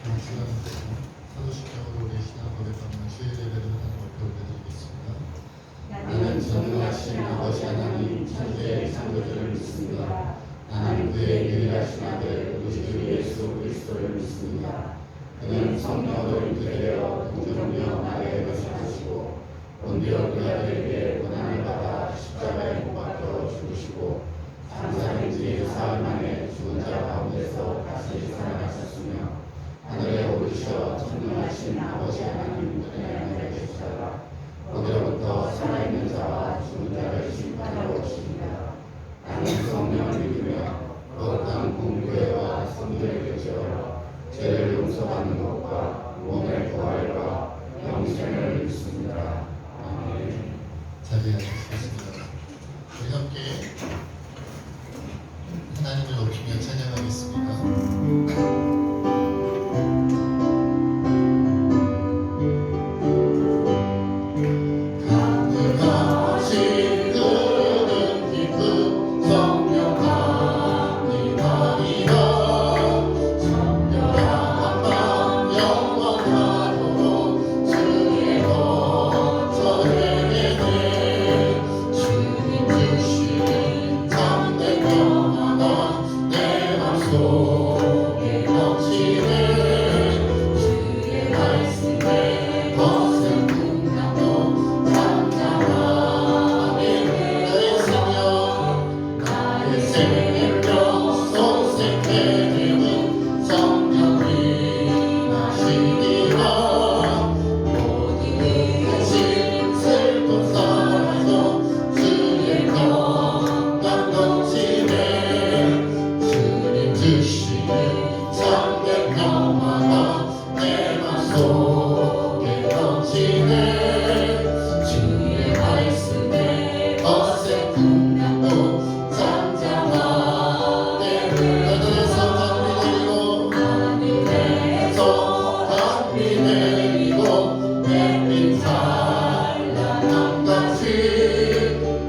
사도신경으로 우리 신앙 고백하며 주일 예배를 하는 것을 올려드리겠습니다. 나는 전능하신 아버지 하나님 천지의 창조주를 믿습니다. 나는 그의 유일하신 아들 우리 주 예수 그리스도를 믿습니다. 그는 성령으로 잉태되어 동정녀 마리아에 거하시고 본디오 빌라도에게 고난을 받아 십자가에 못 박혀 죽으시고 장사된 지 사흘 만에 죽은 자 가운데서 다시 살아나셨으며 하늘에 오르셔 전능하신 아버지 하나님 우편에 앉아 계시다가 거기로부터 살아있는 자와 죽은 자를 심판하러 오십니다. 나는 성령을 믿으며 거룩한 공교회와 성도의 교제와 죄를 용서받는 것과 몸의 부활과 영생을 믿습니다. 아멘. 자리에 앉으시겠습니다. 우리 함께 하나님을 높이며 찬양하겠습니다.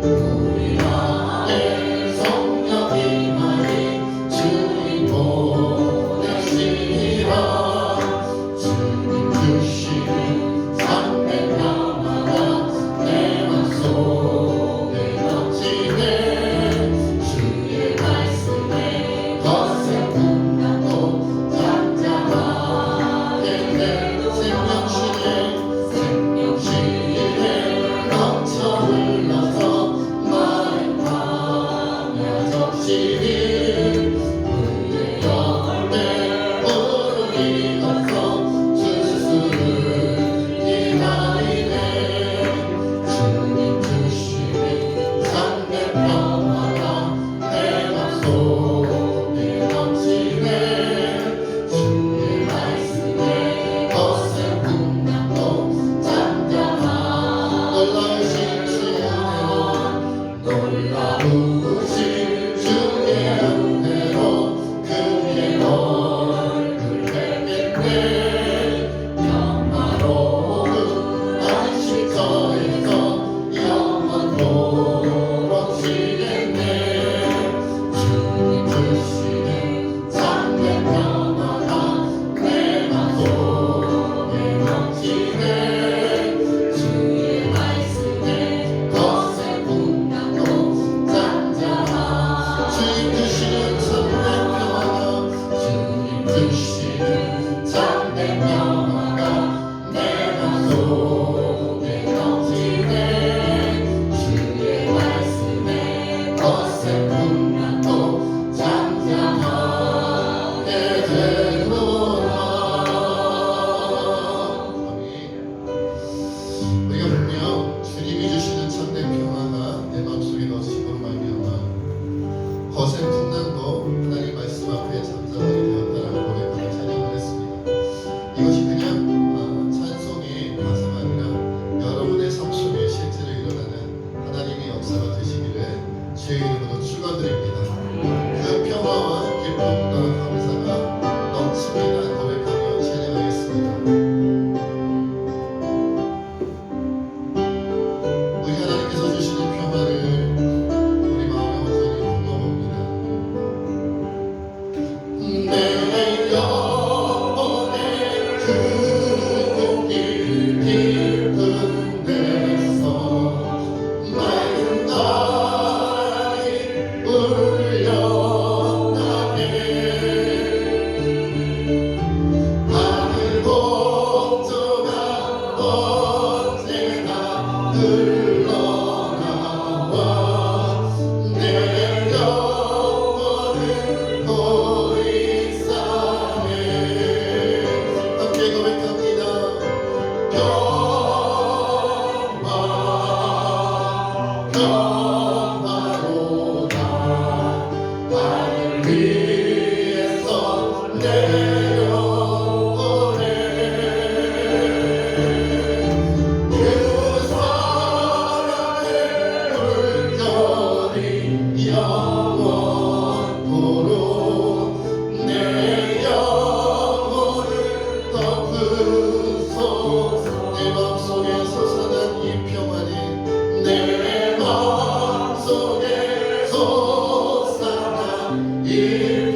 우리 안에 성령이 많이 주님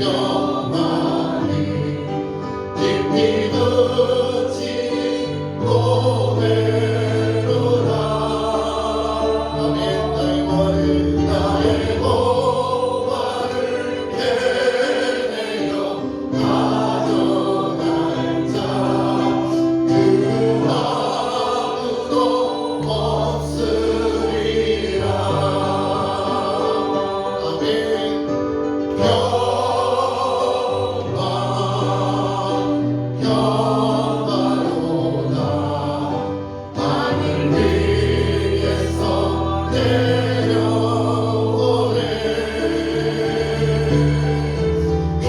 겸하니 깊이 듣지 고백으라. 아멘. 나의 고발을 해내려 가져갈 자 그 아무도 없으리라. 아멘. 평화로다 하늘 위에서 내려오네. 그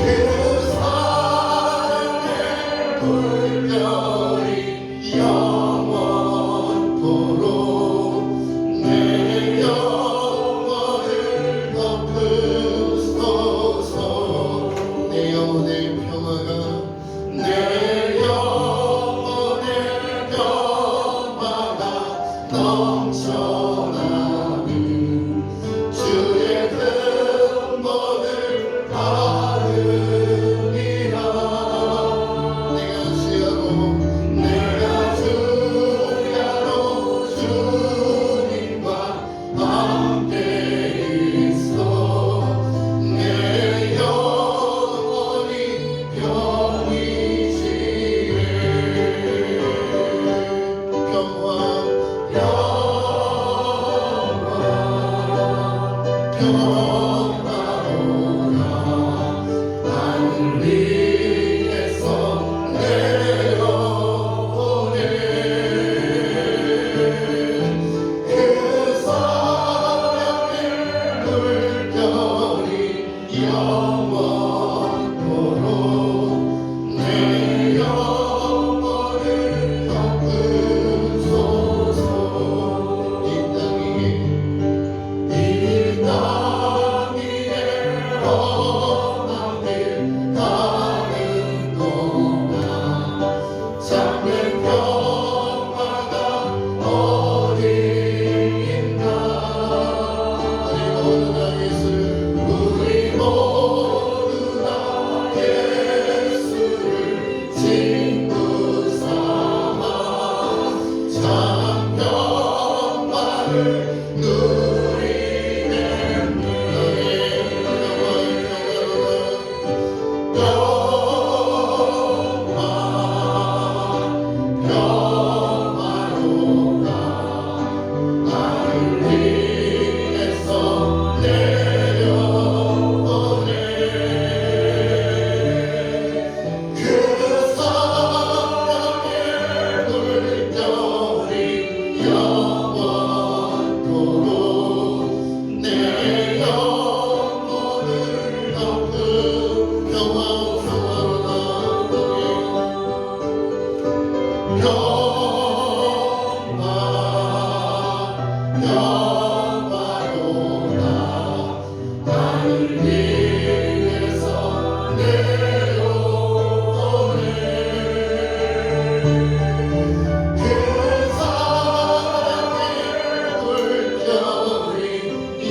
사랑의 물결이 영원토록 내 영혼을 덮으소서. 내 영혼의 평화가 내 영혼의 평화가 넘쳐나는 주의 근본을 바르리라. 내가 주야로 주님과 함께 있어 내 영혼이 병이 지네. 평화 평화로다 하늘 위에서 내려오네. 그 사랑의 물결이 영원토록 내 영혼을 덮으소서. 이 땅 위에 험한 길 가는 동안 참된 평화가 어디인가. 우리 모두 다 예수를 친구 삼아 참 평화를 누리네. 평화로다 하늘 위에서 내려오네. 그 사랑의 물결이 영원토록 내 영혼을 덮은 평화로다. 평화로다 하늘 위에서 내려오네. 그 사랑의 물결이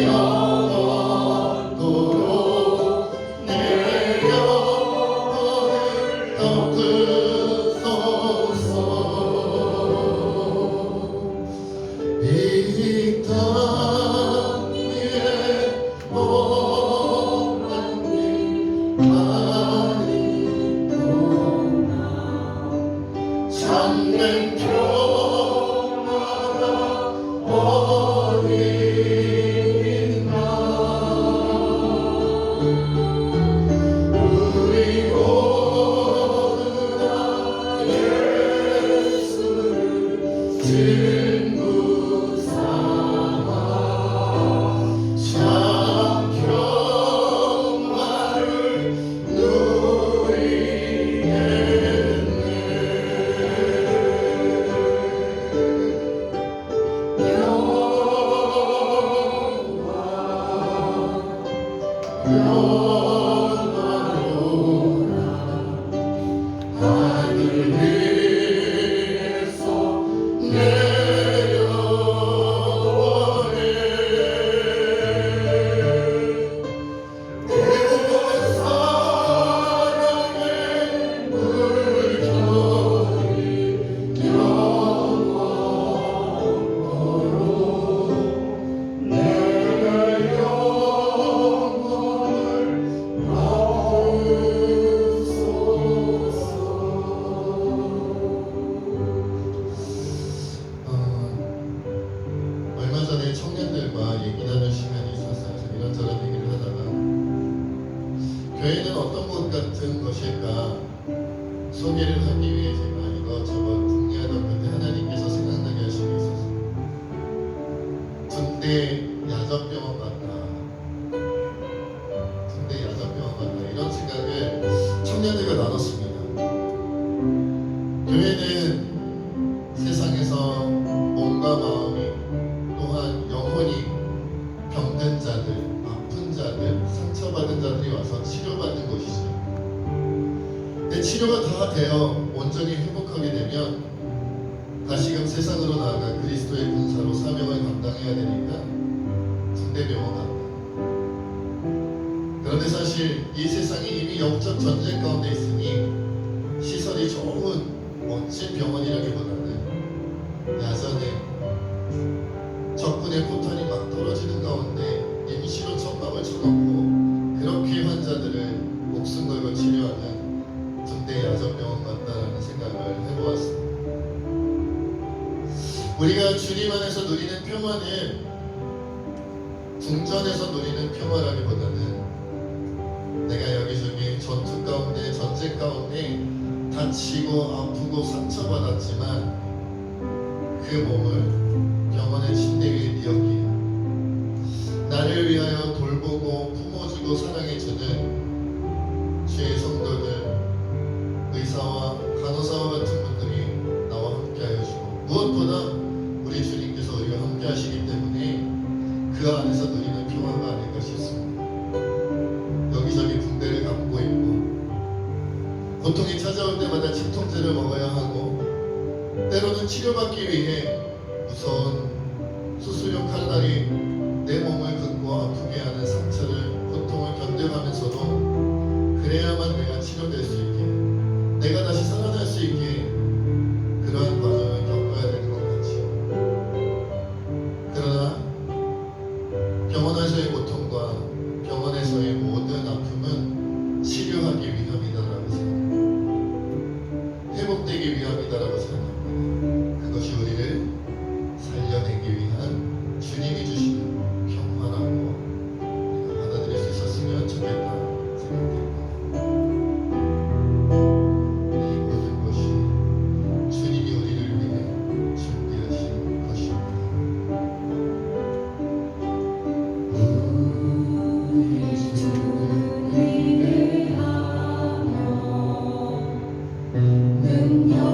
영원토록 내 영혼을 덮으소서. 이 땅 위에 오만 일 많이 도나 참된 평화가 어디 있나. 우리 모두 다 예수를 친구 삼아 참 평화를 누리네. 같은 것일까 소개를 하기 위해 제가 이것저것 궁리하던 끝에 하나님께서 생각나게 하신 게 있었어요. 군대 야전병원 같다. 군대 야전병원 같다. 이런 생각을 청년들과 나눴습니다. 교회는 세상에서 몸과 마음이 또한 영혼이 병든 자들, 아픈 자들, 상처받은 자들이 와서 치료받는 곳이죠. 근데 치료가 다 되어 온전히 회복하게 되면 다시금 세상으로 나아가 그리스도의 군사로 사명을 감당해야 되니까 군대병원 간다. 그런데 사실 이 세상이 이미 영적 전쟁 가운데 있으니 시설이 좋은 멋진 병원이라기보다는 야전에 적군의 포탄이 막 떨어지는 가운데 임시로 천막을 쳐놓고 그렇게 환자들을 목숨 걸고 치료하는 군대 야전병원 같다라는 생각을 해보았습니다. 우리가 주님 안에서 누리는 평화는 궁전에서 누리는 평화라기보다는 내가 여기저기 전투 가운데 전쟁 가운데 다치고 아프고 상처받았지만 그 몸을 병원의 침대 위에 뉘었기에 나를 위하여 돌보고 품어주고 사랑해주는 주의 성도들, 의사와 간호사와 같은 분들이 나와 함께하여 주고 무엇보다 우리 주님께서 우리와 함께 하시기 때문에 그 안에서 누리는 평화가 아닐까 싶습니다. 여기저기 붕대를 감고 있고 고통이 찾아올 때마다 진통제를 먹어야 하고 때로는 치료받기 위해 무서운 수술용 칼날이 내 몸을 긋고 아프게 하는 상처를 고통을 견뎌가면서도 그래야만 내가 치료될 수 있게 내가 다시 살아날 수 있게 그러한 과정을 겪어야 되는 것 같지요. 그러나 병원에서의 고통과 병원에서의 모든 아픔은 치료하기 위함이다라고 생각합니다. 회복되기 위함이다라고 생각합니다. 그것이 우리를 살려내기 위한 주님이 주시는 평화라고 우리가 받아들일 수 있었으면 좋겠다 생각됩니다. 이 모든 것이 주님이 우리를 위해 준비하신 것입니다. 능력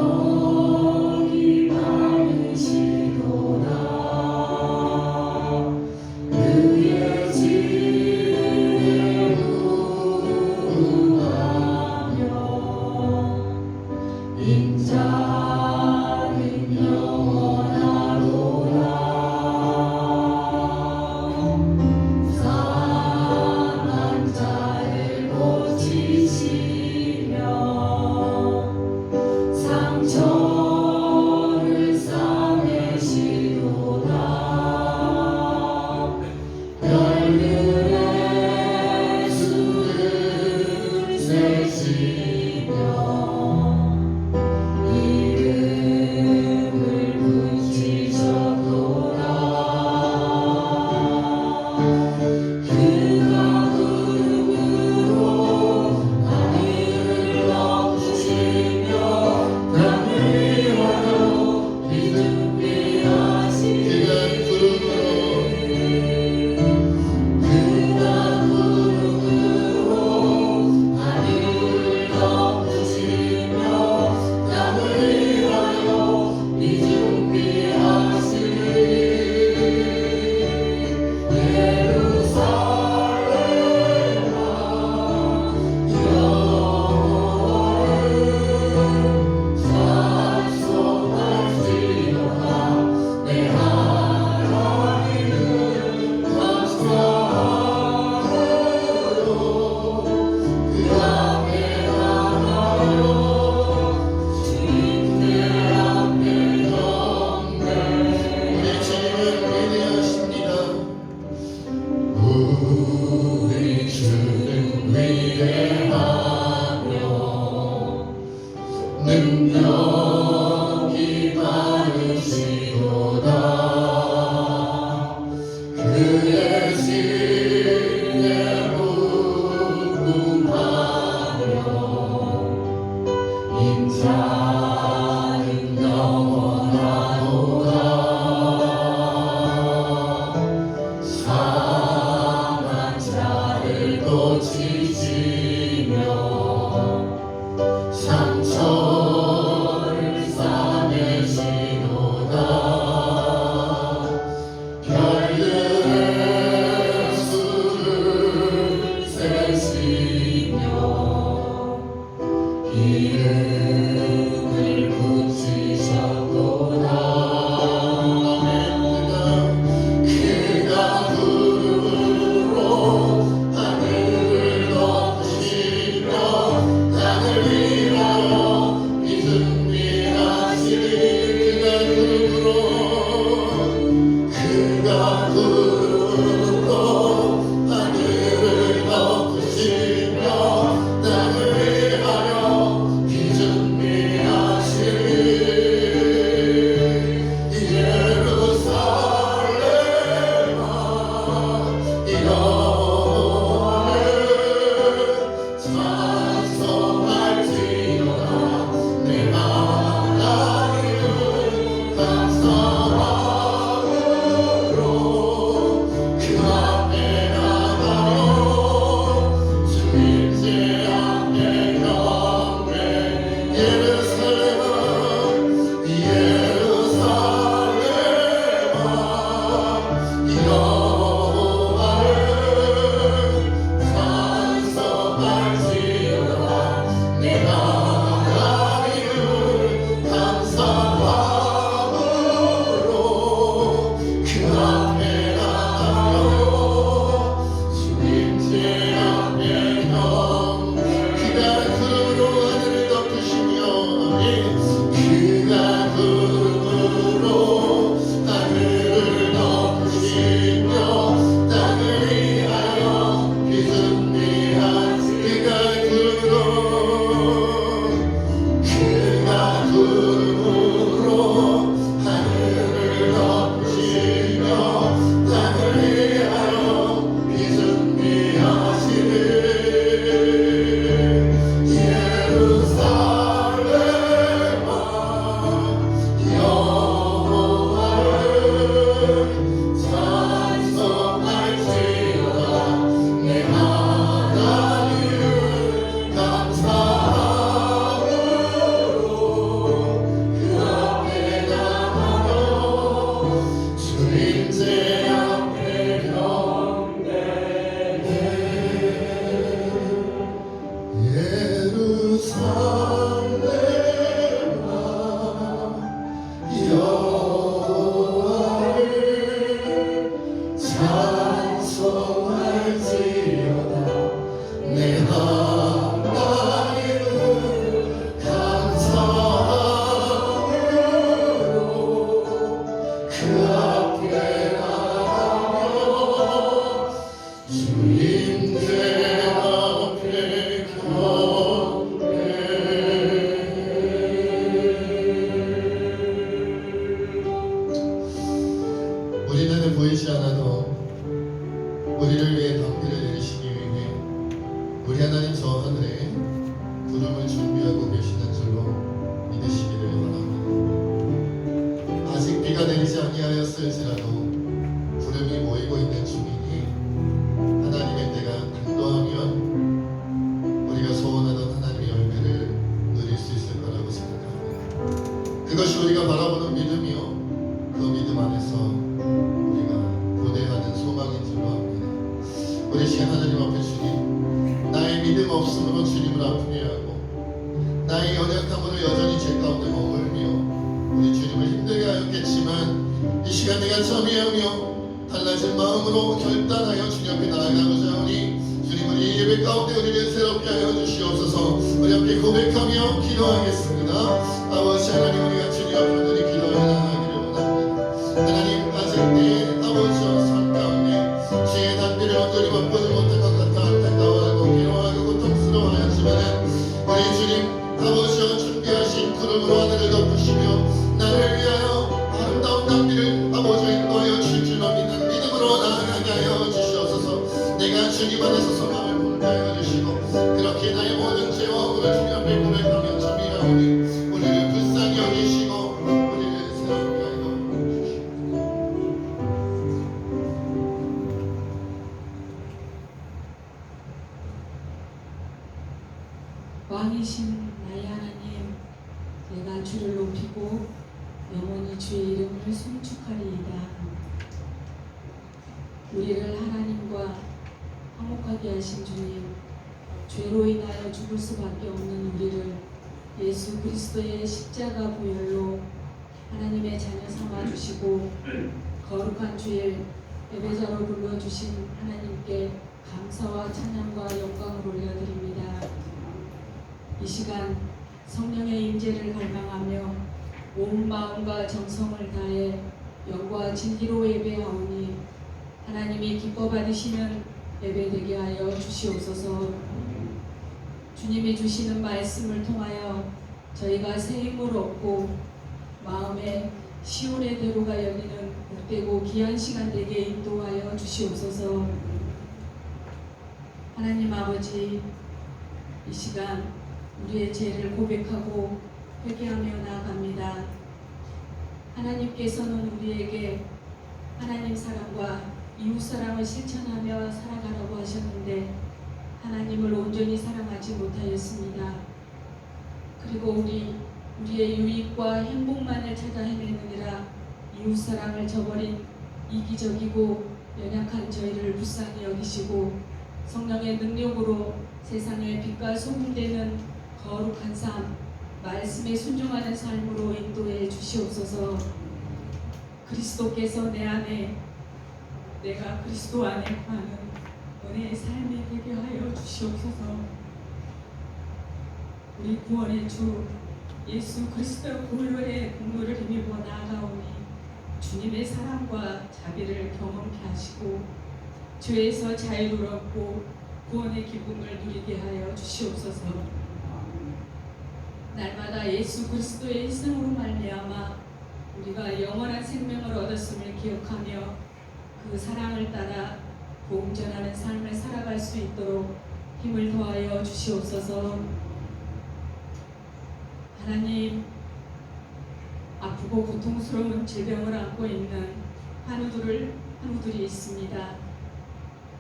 자는 영원하도다. 상한 자를 고치시며 상처를 싸매시도다. 별들의 수를 세시며 이름을 붙이셨도다. 그가 구름으로 하늘을 덮으시며 땅을 위하여 믿음 위하시리. 그가 구름으로 하늘을 덮으시며 땅을 위하여 믿음 위하시리. 예루살렘아 여호와를 찬송할지어다. 내 하나님을 감사함으로 그 앞에 나가며 주님 제 앞에 경배. 예루살렘아 여호와를 찬송할지어다. 내 하나님을 감사함으로 그 앞에 나가며 주님 제 앞에 경배. 그가 구름으로 하늘을 덮으시며 그가 구름으로 하늘을 덮으시며 땅을 위하여 믿음 위하시. 그가 구름으로 하늘을 덮으시며 땅을 위하여 믿음 위하시리. 예루살렘아 여호와를 찬송할지어다. 내 하나님을 감사함으로 그 앞에 나가며 주님 제 앞에 경배해. 예루살렘아 여호와를 찬송할지어다. 내 하나님을 감사함으로 그 앞에 나가며 주님 제 앞에 경배. 우리 눈에 보이지 않아도 우리를 위해 담비를 내리시기 위해 우리 하나님 저 하늘에 구름을 준비하고 계시는 줄로 믿으시기를 바랍니다. 아직 비가 내리지 아니하였을지라도 구름이 모이고 있는 중이니 하나님의 때가 간도하면 우리가 소원하던 하나님의 열매를 누릴 수 있을 거라고 생각합니다. 그것이 우리가 바라보는 믿음이요, 그 믿음 안에서 우리가 고대하는 소망인 줄로 합니다. 우리 시간 하나님 앞에 주님, 나의 믿음 없음으로 주님을 아프게 하고 나의 연약함으로 여전히 죄 가운데 머물며 우리 주님을 힘들게 하였겠지만 이 시간 내가 참여하며 달라진 마음으로 결단하여 주님 앞에 나아가고자 하니 주님 우리 예배 가운데 우리를 새롭게 하여 주시옵소서. 우리 앞에 고백하며 기도하겠습니다. 아버지 하나님, 우리가 주님 앞에 우리 기도하여 나아가기를 원합니다. 하나님, 아직 내 아버지와 삶 가운데 주의 단비를 온전히 맛보지 못한 것 같아 안타까워하고 괴로워하고 고통스러워하였지만 우리 주님 아버지와 준비하신 구름으로 하늘을 덮으시며 나를 위하여 아름다운 단비를 아버지와 인도하여 주실 줄로 믿는 믿음으로 나아가게 하여 주시옵소서. 내가 주님 안에서 소망을 품게 하여 주시고 그렇게 나의 모든 죄와 허물을 주님 앞에 고백하며 참여하오니 왕이신 나의 하나님, 내가 주를 높이고 영원히 주의 이름을 송축하리이다. 우리를 하나님과 화목하게 하신 주님, 죄로 인하여 죽을 수밖에 없는 우리를 예수 그리스도의 십자가 보혈로 하나님의 자녀 삼아주시고 거룩한 주일 예배자로 불러주신 하나님께 감사와 찬양과 영광을 올려드립니다. 이 시간 성령의 임재를 갈망하며 온 마음과 정성을 다해 영과 진리로 예배하오니 하나님이 기뻐 받으시는 예배되게 하여 주시옵소서. 주님이 주시는 말씀을 통하여 저희가 새 힘을 얻고 마음에 시온의 대로가 열리는 복되고 귀한 시간 되게 인도하여 주시옵소서. 하나님 아버지, 이 시간 우리의 죄를 고백하고 회개하며 나아갑니다. 하나님께서는 우리에게 하나님 사랑과 이웃 사랑을 실천하며 살아가라고 하셨는데 하나님을 온전히 사랑하지 못하였습니다. 그리고 우리의 유익과 행복만을 찾아 헤매느니라 이웃 사랑을 저버린 이기적이고 연약한 저희를 불쌍히 여기시고 성령의 능력으로 세상의 빛과 소금 되는 거룩한 삶, 말씀에 순종하는 삶으로 인도해 주시옵소서. 그리스도께서 내 안에, 내가 그리스도 안에 거하는 은혜의 삶이 되게 하여 주시옵소서. 우리 구원의 주 예수 그리스도 보혈의 공로를 힘입어 나아가오니 주님의 사랑과 자비를 경험케 하시고 죄에서 자유를 얻고 구원의 기쁨을 누리게 하여 주시옵소서. 날마다 예수 그리스도의 희생으로 말미암아 우리가 영원한 생명을 얻었음을 기억하며 그 사랑을 따라 복음 전하는 삶을 살아갈 수 있도록 힘을 더하여 주시옵소서. 하나님, 아프고 고통스러운 질병을 안고 있는 한우들이 있습니다.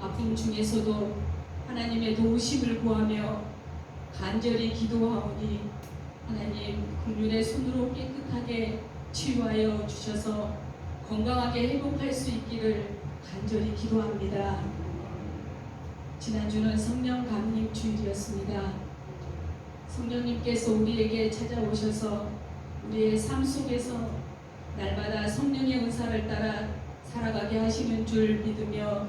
아픔 중에서도 하나님의 도우심을 구하며 간절히 기도하오니 하나님 긍휼의 손으로 깨끗하게 치유하여 주셔서 건강하게 회복할 수 있기를 간절히 기도합니다. 지난주는 성령 감림 주일이었습니다. 성령님께서 우리에게 찾아오셔서 우리의 삶 속에서 날마다 성령의 은사를 따라 살아가게 하시는 줄 믿으며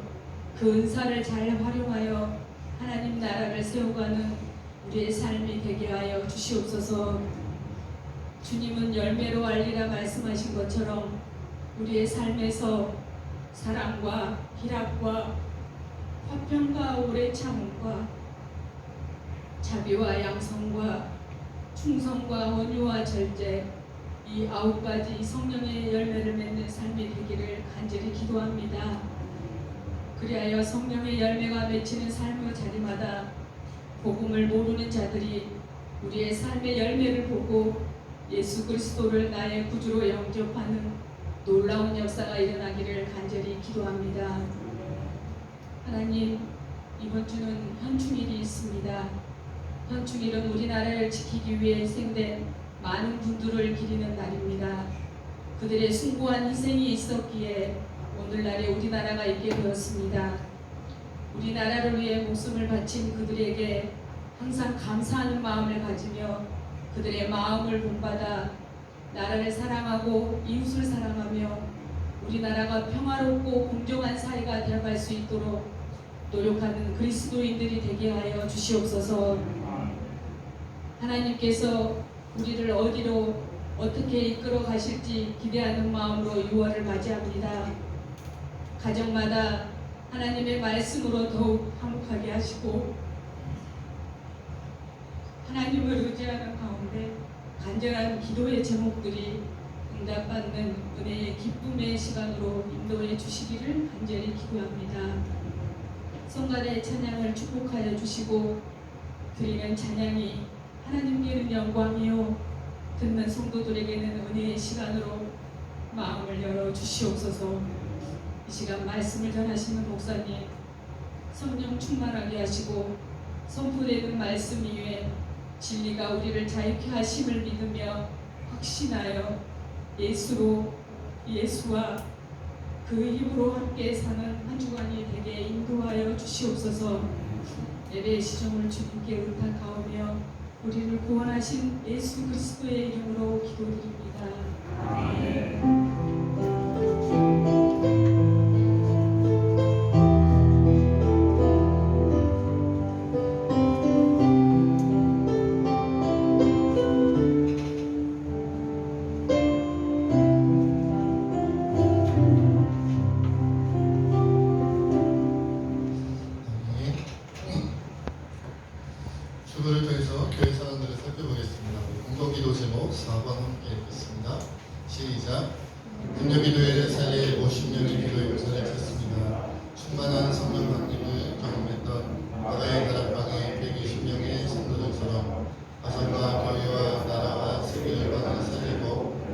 그 은사를 잘 활용하여 하나님 나라를 세워가는 우리의 삶이 되게 하여 주시옵소서. 주님은 열매로 알리라 말씀하신 것처럼 우리의 삶에서 사랑과 희락과 화평과 오래 참음과 자비와 양성과 충성과 온유와 절제, 이 9가지 성령의 열매를 맺는 삶이 되기를 간절히 기도합니다. 그리하여 성령의 열매가 맺히는 삶의 자리마다 복음을 모르는 자들이 우리의 삶의 열매를 보고 예수 그리스도를 나의 구주로 영접하는 놀라운 역사가 일어나기를 간절히 기도합니다. 하나님, 이번 주는 현충일이 있습니다. 현충일은 우리나라를 지키기 위해 희생된 많은 분들을 기리는 날입니다. 그들의 숭고한 희생이 있었기에 오늘날에 우리나라가 있게 되었습니다. 우리나라를 위해 목숨을 바친 그들에게 항상 감사하는 마음을 가지며 그들의 마음을 본받아 나라를 사랑하고 이웃을 사랑하며 우리나라가 평화롭고 공정한 사회가 되어갈 수 있도록 노력하는 그리스도인들이 되게 하여 주시옵소서. 하나님께서 우리를 어디로 어떻게 이끌어 가실지 기대하는 마음으로 6월을 맞이합니다. 가정마다 하나님의 말씀으로 더욱 화목하게 하시고 하나님을 의지하는 가운데 간절한 기도의 제목들이 응답받는 은혜의 기쁨의 시간으로 인도해 주시기를 간절히 기도합니다. 성간의 찬양을 축복하여 주시고 드리는 찬양이 하나님께는 영광이요 듣는 성도들에게는 은혜의 시간으로 마음을 열어 주시옵소서. 이 시간 말씀을 전하시는 목사님 성령 충만하게 하시고 선포되는 말씀 위에 진리가 우리를 자유케 하심을 믿으며 확신하여 예수와 그 힘으로 함께 사는 한 주간이 되게 인도하여 주시옵소서. 예배의 시종을 주님께 의탁하오며 우리를 구원하신 예수 그리스도의 이름으로 기도드립니다. 아멘. 주보를 통해서 교회 상황들을 살펴보겠습니다. 공동기도 제목 4번 함께 읽겠습니다. 시작. 금요기도회를 살릴 50명의 기도 용사를 찾습니다. 충만한 성령 강림을 경험했던 과거의 다락방의 120명의 성도들처럼 가정과 교회와 나라와 세계 열방을 살리고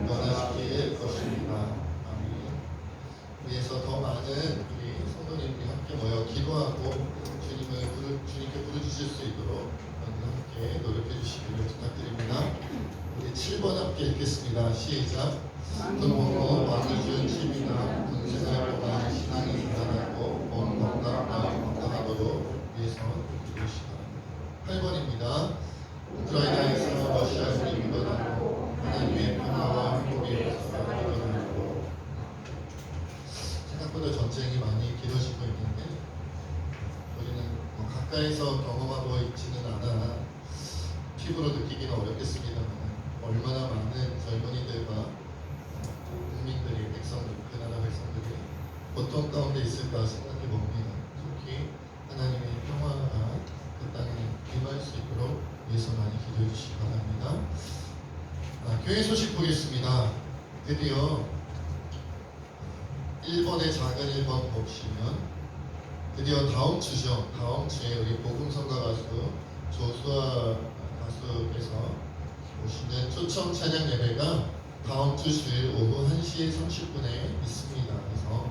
변화시킬 것입니다. 아멘. 위에서 더 많은 우리 성도님들이 함께 모여 기도하고 주님께 부르주실 수 있도록 함께 노력해 주시기를 부탁드립니다. 우리 7번 함께 읽겠습니다. 시작. 돈먹고 왕을 준 힘이나 군생활 동안 신앙이 살아나고 온 건강하도록 위해서 기도하시기 바랍니다. 8번입니다. 우크라이나에서 러시아군이 물러나고 하나님의 평화와 행복이 일어나고 생각보다 전쟁이 많이 길어지고 있는데 우리는 가까이서 경험하고 있지는 않아 피부로 느끼기는 어렵겠습니다만 얼마나 많은 젊은이들과 국민들이 그 나라 백성들이 고통 가운데 있을까 생각해 봅니다. 특히 하나님의 평화가 그 땅에 임할 수 있도록 위해서 많이 기도해 주시기 바랍니다. 교회 소식 보겠습니다. 드디어 1번의 작은 1번 보시면 드디어 다음 주에 우리 복음성가 가수 조수아 가수께서 오시는 초청 찬양 예배가 다음 주 주일 오후 1시 30분에 있습니다. 그래서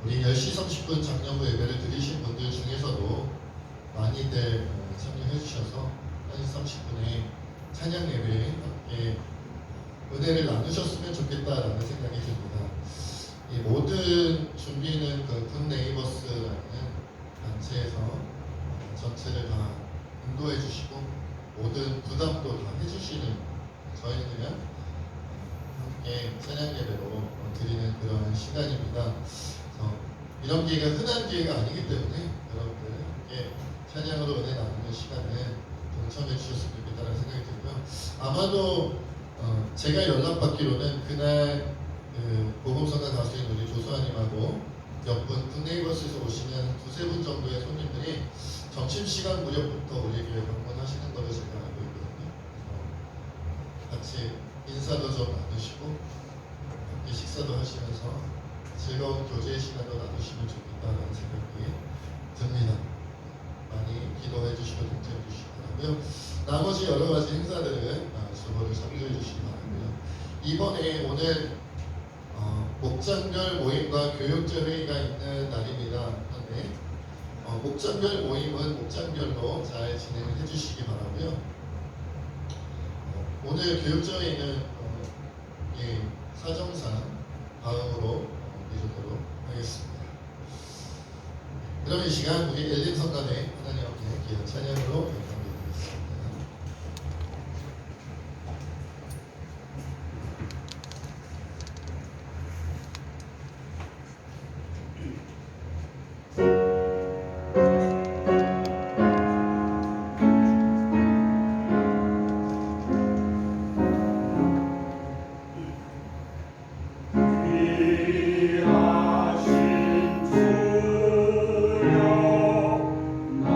우리 10시 30분 작년부 예배를 드리신 분들 중에서도 많이들 참여해 주셔서 1시 30분에 찬양 예배에 함께 은혜를 나누셨으면 좋겠다라는 생각이 듭니다. 이 모든 준비는 그 굿네이버스라는 단체에서 전체를 다 인도해 주시고 모든 부담도 다 해주시는 저희는 그냥 함께 찬양 예배로 드리는 그런 시간입니다. 그래서 이런 기회가 흔한 기회가 아니기 때문에 여러분들 함께 찬양으로 은혜 나누는 시간에 동참해 주셨으면 좋겠다는 생각이 들고요. 아마도 제가 연락받기로는 그날 복음성가 가수인 우리 조수아님하고 몇 분 굿네이버스에서 오시는 두세 분 정도의 손님들이 점심시간 무렵부터 우리 교회 방문하시는 걸로 제가 알고 있거든요. 같이 인사도 좀 나누시고 함께 식사도 하시면서 즐거운 교제의 시간도 나누시면 좋겠다는 생각이 듭니다. 많이 기도해 주시고 동참해 주시기 바라고요. 나머지 여러 가지 행사들은 주보를 참조해 주시기 바라고요. 이번에 오늘 목장별 모임과 교육제 회의가 있는 날입니다. 그런데 목장별 모임은 목장별로 잘 진행을 해주시기 바라고요. 오늘 교육제 회의는 사정상 다음으로 미루도록 하겠습니다. 그럼 이 시간 우리 엘림 성가대 하나님 앞에 기도 찬양으로 영광드리겠습니다. 귀하신 주여 날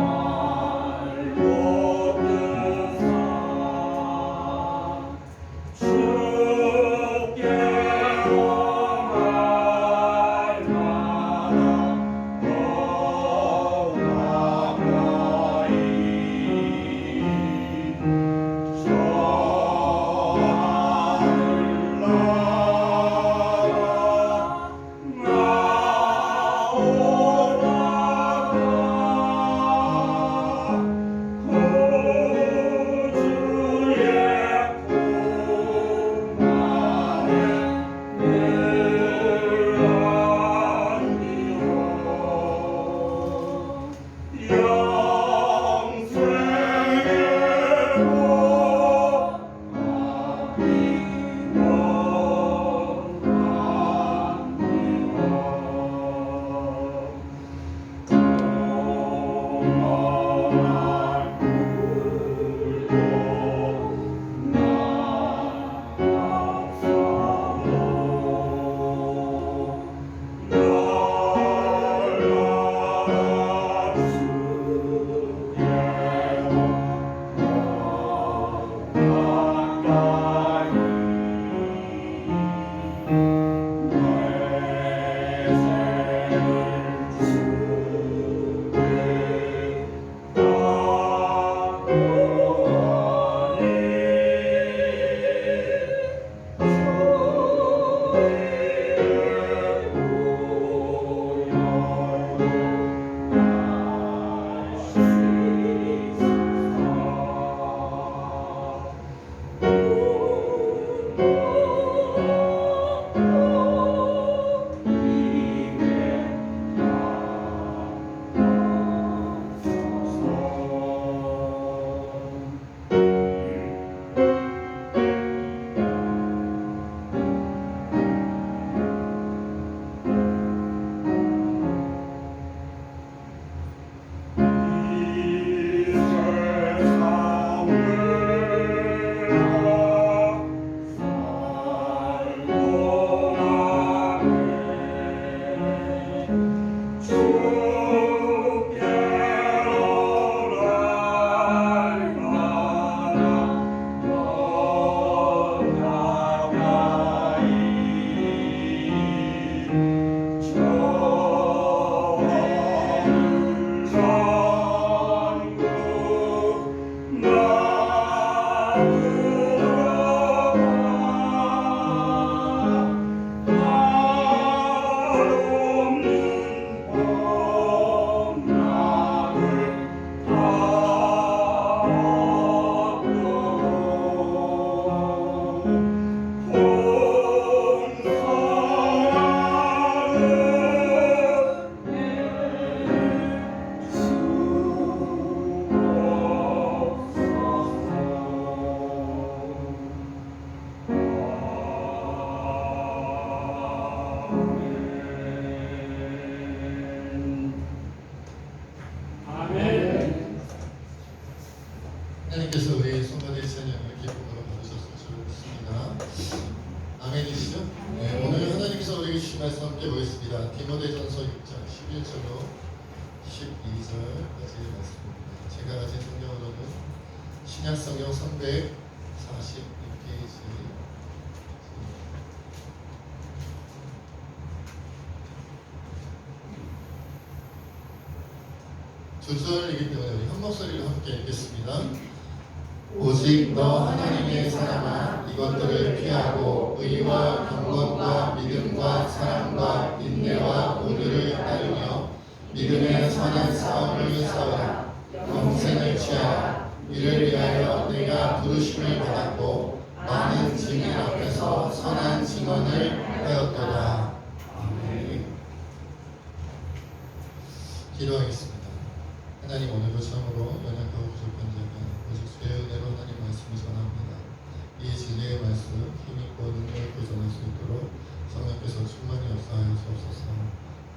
주님께서 우리 성가대 찬양을 기쁨으로 받으셨으면 좋겠습니다. 아멘이시죠? 네, 오늘 하나님께서 우리에게 주신 말씀 함께 보겠습니다. 디모데전서 6장 11절로 12절까지 말씀입니다. 제가 가진 성경으로는 신약성경 342페이지 두 절이기 때문에 우리 한 목소리로 함께 읽겠습니다. 오직 너 하나님의 사람아 이것들을 피하고 의와 경건과 믿음과 사랑과 인내와 온유를 따르며 믿음의 선한 싸움을 싸우라. 영생을 취하라. 이를 위하여 내가 부르심을 받았고 많은 증인 앞에서 선한 증언을 하였도다. 아멘. 기도하겠습니다. 하나님, 오늘도 참으로 연약하고 부족한 자가 오직 주의 은혜로 하나님 말씀을 전합니다. 이 진리의 말씀 힘있고 능력 있게 전할 수 있도록 성령께서 충만히 역사하여 주옵소서.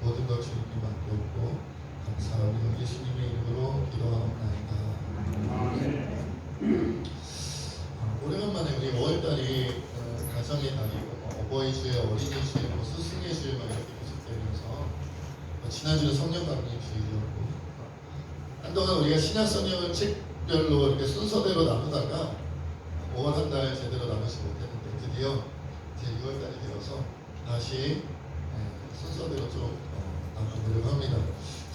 모든 것 주님께 맡겼고 감사하며 예수님의 이름으로 기도하옵나이다. 오래간만에 우리 5월달이 가정의 달이고 어버이주일, 어린이주일, 스승의 주일 막 이렇게 계속되면서 지난주는 성령 강림 주일이었고 한동안 우리가 신약 성경을 책별로 이렇게 순서대로 나누다가 5월 한 달 제대로 나누지 못했는데 드디어 이제 6월달이 되어서 다시 순서대로 좀 나눠보려고 합니다.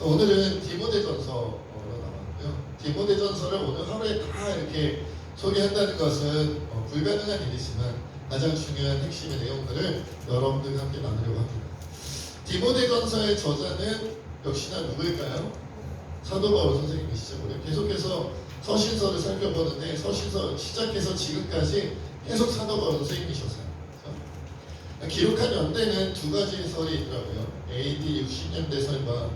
오늘은 디모데전서로 나왔고요. 디모데전서를 오늘 하루에 다 이렇게 소개한다는 것은 불가능한 일이지만 가장 중요한 핵심의 내용들을 여러분들과 함께 나누려고 합니다. 디모데전서의 저자는 역시나 누구일까요? 사도 바울 선생님이시죠. 우리 계속해서 서신서를 살펴보는데 서신서 시작해서 지금까지 계속 사도 바울 선생님이셨어요. 그렇죠? 기록한 연대는 두 가지 설이 있더라고요. AD 60년대 설과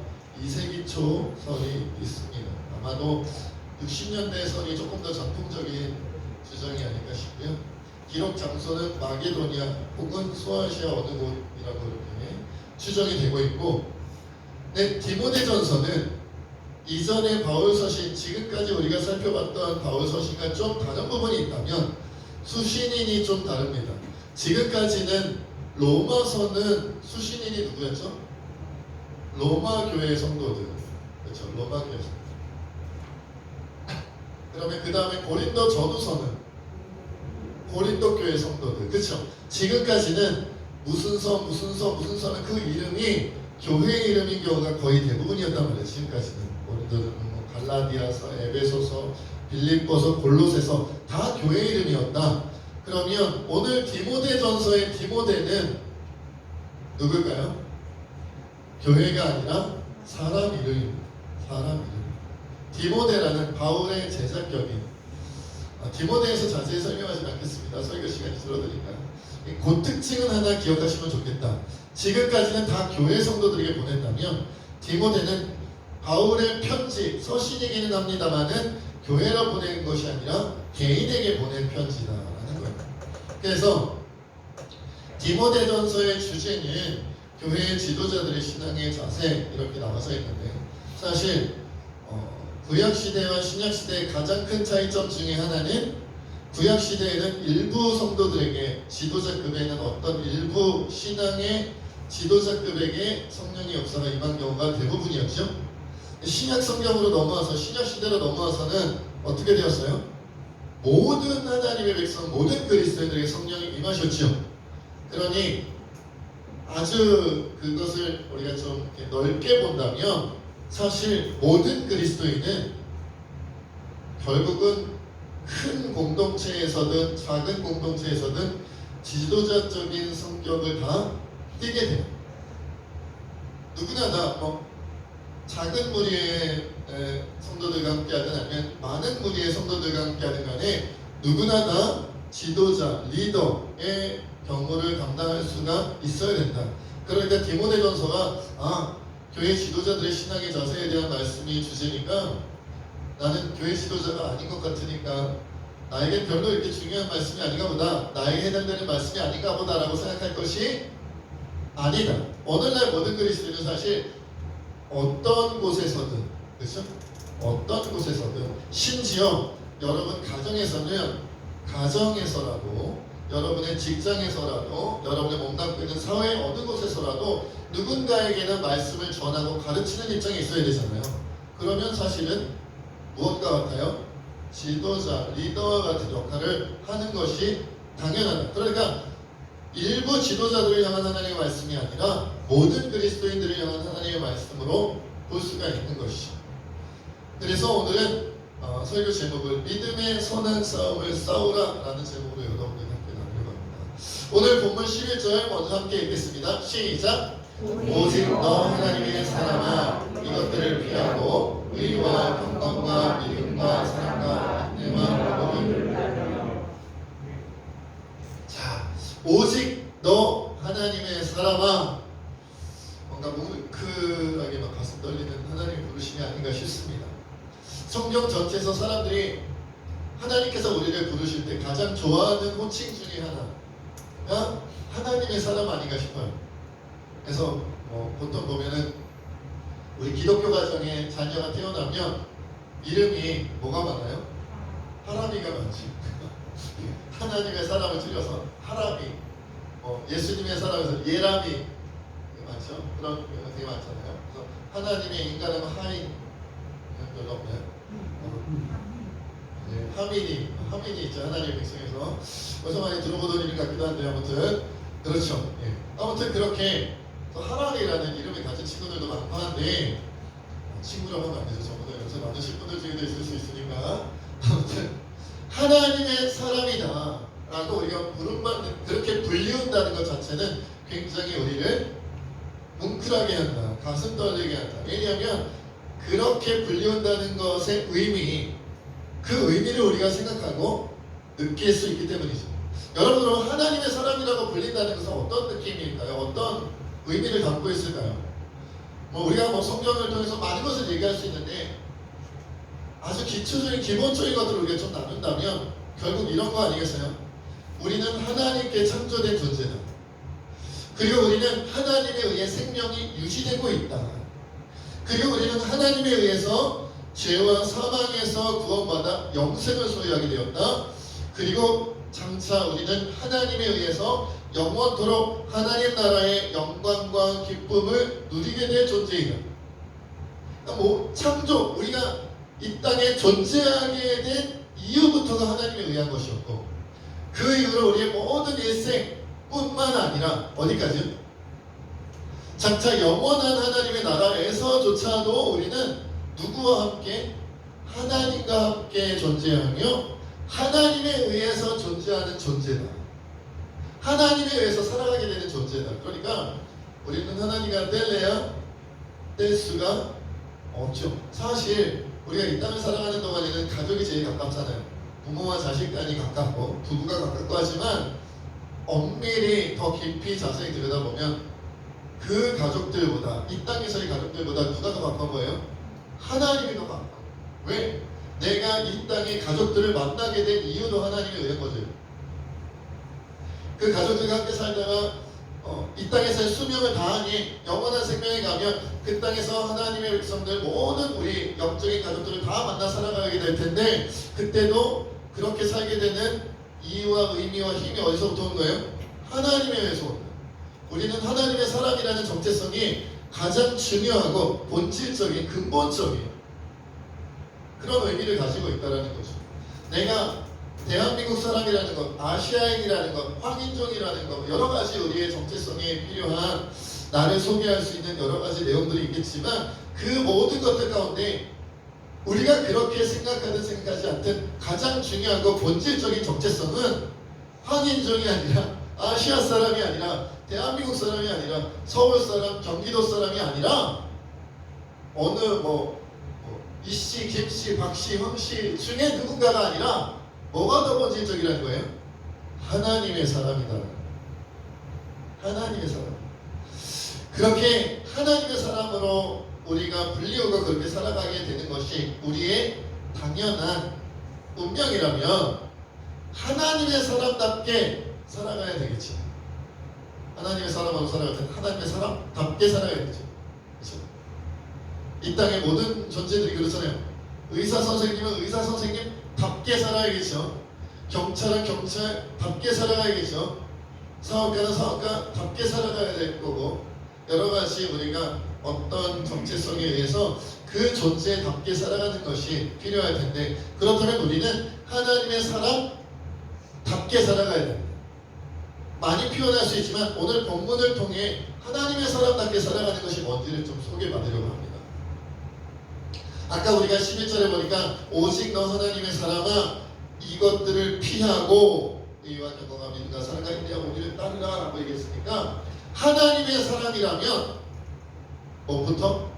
2세기 초 설이 있습니다. 아마도 60년대 설이 조금 더 전통적인 주장이 아닐까 싶고요. 기록 장소는 마게도니아 혹은 소아시아 어느 곳이라고 이렇게 추정이 되고 있고, 네, 디모데전서는 이전의 바울 서신, 지금까지 우리가 살펴봤던 바울 서신과 좀 다른 부분이 있다면 수신인이 좀 다릅니다. 지금까지는 로마서는 수신인이 누구였죠? 로마 교회 성도들, 그렇죠? 로마 교회 성도. 그러면 그 다음에 고린도 전후서는 고린도 교회 성도들, 그렇죠? 지금까지는 무슨 서는 그 이름이 교회 이름인 경우가 거의 대부분이었단 말이에요. 지금까지는 고린도는 뭐 갈라디아서, 에베소서, 빌립보서, 골로새서 다 교회 이름이었다. 그러면 오늘 디모데전서의 디모데는 누굴까요? 교회가 아니라 사람 이름입니다. 사람 이름. 디모데라는 바울의 제자격인, 디모데에서 자세히 설명하지 않겠습니다. 설교 시간이 줄어드니까. 그 특징은 하나 기억하시면 좋겠다. 지금까지는 다 교회 성도들에게 보냈다면 디모데는 바울의 편지, 서신이기는 합니다만은 교회로 보낸 것이 아니라 개인에게 보낸 편지다라는 거예요. 그래서 디모데전서의 주제는 교회의 지도자들의 신앙의 자세 이렇게 나와서 있는데, 사실 구약시대와 신약시대의 가장 큰 차이점 중에 하나는 구약시대에는 일부 성도들에게 지도자급에는 어떤 일부 신앙의 지도자급에게 성령의 역사가 임한 경우가 대부분이었죠. 신약 성경으로 넘어와서 신약시대로 넘어와서는 어떻게 되었어요? 모든 하나님의 백성, 모든 그리스도인들에게 성령이 임하셨죠. 그러니 아주 그것을 우리가 좀 넓게 본다면 사실 모든 그리스도인은 결국은 큰 공동체에서든 작은 공동체에서든 지도자적인 성격을 다 띠게 돼요. 누구나 다 작은 무리의 성도들과 함께하든 아니면 많은 무리의 성도들과 함께하든 간에 누구나 다 지도자, 리더의 경우를 감당할 수가 있어야 된다. 그러니까 디모데전서가 교회 지도자들의 신앙의 자세에 대한 말씀이 주제니까 나는 교회 지도자가 아닌 것 같으니까 나에게 별로 이렇게 중요한 말씀이 아닌가 보다, 나에게 해당되는 말씀이 아닌가 보다라고 생각할 것이 아니다. 오늘날 모든 그리스도인은 사실 어떤 곳에서든, 그렇죠? 어떤 곳에서든, 심지어 여러분 가정에서라도 여러분의 직장에서라도 여러분의 몸담고 있는 사회 어느 곳에서라도 누군가에게는 말씀을 전하고 가르치는 입장에 있어야 되잖아요. 그러면 사실은 무엇과 같아요? 지도자, 리더와 같은 역할을 하는 것이 당연하다. 그러니까 일부 지도자들을 향한 하나님의 말씀이 아니라 모든 그리스도인들을 향한 하나님의 말씀으로 볼 수가 있는 것이죠. 그래서 오늘은 설교 제목을 믿음의 선한 싸움을 싸우라라는 제목으로 여러분들과 함께 나누려고 합니다. 오늘 본문 11절 먼저 함께 읽겠습니다. 시작! 오직 너 하나님의 사람아 이것들을 피하고 의와 평강과 믿음과 사랑과 안내와 복음을 자, 오직 너 하나님의 사람아, 뭔가 뭉클하게 막 가슴 떨리는 하나님의 부르심이 아닌가 싶습니다. 성경 전체에서 사람들이 하나님께서 우리를 부르실 때 가장 좋아하는 호칭 중에 하나가 하나님의 사람 아닌가 싶어요. 그래서 보통 보면은 우리 기독교 가정에 자녀가 태어나면 이름이 뭐가 많아요? 하람이가 많지. 하나님의 사람을 줄여서 하람이, 예수님의 사람에서 예람이 많죠. 그런 경우가 되게 많잖아요. 그래서 하나님의 인간은 하인 별로 없나요? 하민이 있죠. 하나님의 백성에서 어디서 많이 들어보던 이름 같기도 한데 아무튼 그렇죠. 예. 아무튼 그렇게 하람이라는 이름을 가진 친구들도 많고 한데 친구라고 하면 안 되죠. 저보다 연세 많으신 분들 중에도 있을 수 있으니까 아무튼 하나님의 사람이다 라고 우리가 부름받는, 그렇게 불리운다는 것 자체는 굉장히 우리를 뭉클하게 한다, 가슴 떨리게 한다. 왜냐하면 그렇게 불리운다는 것의 의미, 그 의미를 우리가 생각하고 느낄 수 있기 때문이죠. 여러분, 그럼 하나님의 사람이라고 불린다는 것은 어떤 느낌일까요? 어떤 의미를 담고 있을까요? 우리가 성경을 통해서 많은 것을 얘기할 수 있는데 아주 기초적인 기본적인 것들을 우리가 좀 나눈다면 결국 이런 거 아니겠어요? 우리는 하나님께 창조된 존재다. 그리고 우리는 하나님에 의해 생명이 유지되고 있다. 그리고 우리는 하나님에 의해서 죄와 사망에서 구원받아 영생을 소유하게 되었다. 그리고 장차 우리는 하나님에 의해서 영원토록 하나님 나라의 영광과 기쁨을 누리게 될 존재이다. 그러니까 창조, 우리가 이 땅에 존재하게 된 이유부터가 하나님에 의한 것이었고, 그 이후로 우리의 모든 일생뿐만 아니라 어디까지요? 장차 영원한 하나님의 나라에서조차도 우리는 누구와 함께? 하나님과 함께 존재하며 하나님에 의해서 존재하는 존재다. 하나님에 의해서 살아가게 되는 존재다. 그러니까 우리는 하나님과 뗄래야 뗄 수가 없죠. 사실 우리가 이 땅을 살아가는 동안에는 가족이 제일 가깝잖아요. 부모와 자식 간이 가깝고 부부가 가깝고 하지만 엄밀히 더 깊이 자세히 들여다보면 그 가족들보다, 이 땅에서의 가족들보다 누가 더 가까운 거예요? 하나님이 더 가까워. 왜? 내가 이 땅의 가족들을 만나게 된 이유도 하나님에 의한 거죠. 그 가족들과 함께 살다가 이 땅에서의 수명을 다하니 영원한 생명에 가면 그 땅에서 하나님의 백성들 모든 우리 영적인 가족들을 다 만나 살아가게 될 텐데, 그때도 그렇게 살게 되는 이유와 의미와 힘이 어디서부터 온 거예요? 하나님에 의해서 온 거예요. 우리는 하나님의 사람이라는 정체성이 가장 중요하고 본질적인, 근본적인 그런 의미를 가지고 있다는 거죠. 내가 대한민국 사람이라는 것, 아시아인이라는 것, 황인종이라는 것, 여러 가지 우리의 정체성에 필요한 나를 소개할 수 있는 여러 가지 내용들이 있겠지만, 그 모든 것들 가운데 우리가 그렇게 생각하든 생각하지 않든 가장 중요하고 본질적인 정체성은 황인종이 아니라, 아시아 사람이 아니라, 대한민국 사람이 아니라, 서울 사람, 경기도 사람이 아니라 어느 이씨, 김씨, 박씨, 황씨 중에 누군가가 아니라 뭐가 더 본질적이라는 거예요? 하나님의 사람이다. 하나님의 사람. 그렇게 하나님의 사람으로 우리가 불리우고 그렇게 살아가게 되는 것이 우리의 당연한 운명이라면 하나님의 사람답게 살아가야 되겠지. 하나님의 사람으로 살아갈 때 하나님의 사람답게 살아야겠죠. 그렇죠? 이 땅의 모든 존재들이 그렇잖아요. 의사 선생님은 의사 선생님 답게 살아야겠죠. 경찰은 경찰답게 살아가야겠죠. 사업가는 사업가답게 살아가야 될 거고, 여러 가지 우리가 어떤 정체성에 의해서 그 존재답게 살아가는 것이 필요할 텐데, 그렇다면 우리는 하나님의 사람답게 살아가야 됩니다. 많이 표현할 수 있지만 오늘 본문을 통해 하나님의 사람답게 살아가는 것이 뭔지를 좀 소개받으려고 합니다. 아까 우리가 11절에 보니까 오직 너 하나님의 사람아 이것들을 피하고 의와 경건과 믿음과 사랑과 인내와 오기를 따르라 라고 얘기했으니까, 하나님의 사람이라면 뭐부터?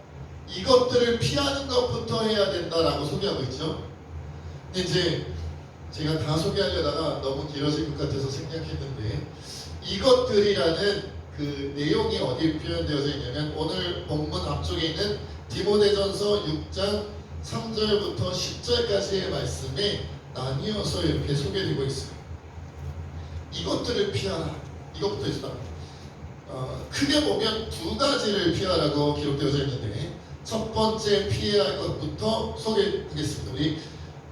이것들을 피하는 것부터 해야 된다라고 소개하고 있죠. 근데 이제 제가 다 소개하려다가 너무 길어질 것 같아서 생략했는데, 이것들이라는 그 내용이 어디에 표현되어져 있냐면 오늘 본문 앞쪽에 있는 디모데전서 6장 3절부터 10절까지의 말씀에 나뉘어서 이렇게 소개되고 있어요. 이것들을 피하라. 이것부터 있다. 크게 보면 두 가지를 피하라고 기록되어져 있는데, 첫 번째 피해야 할 것부터 소개하겠습니다. 우리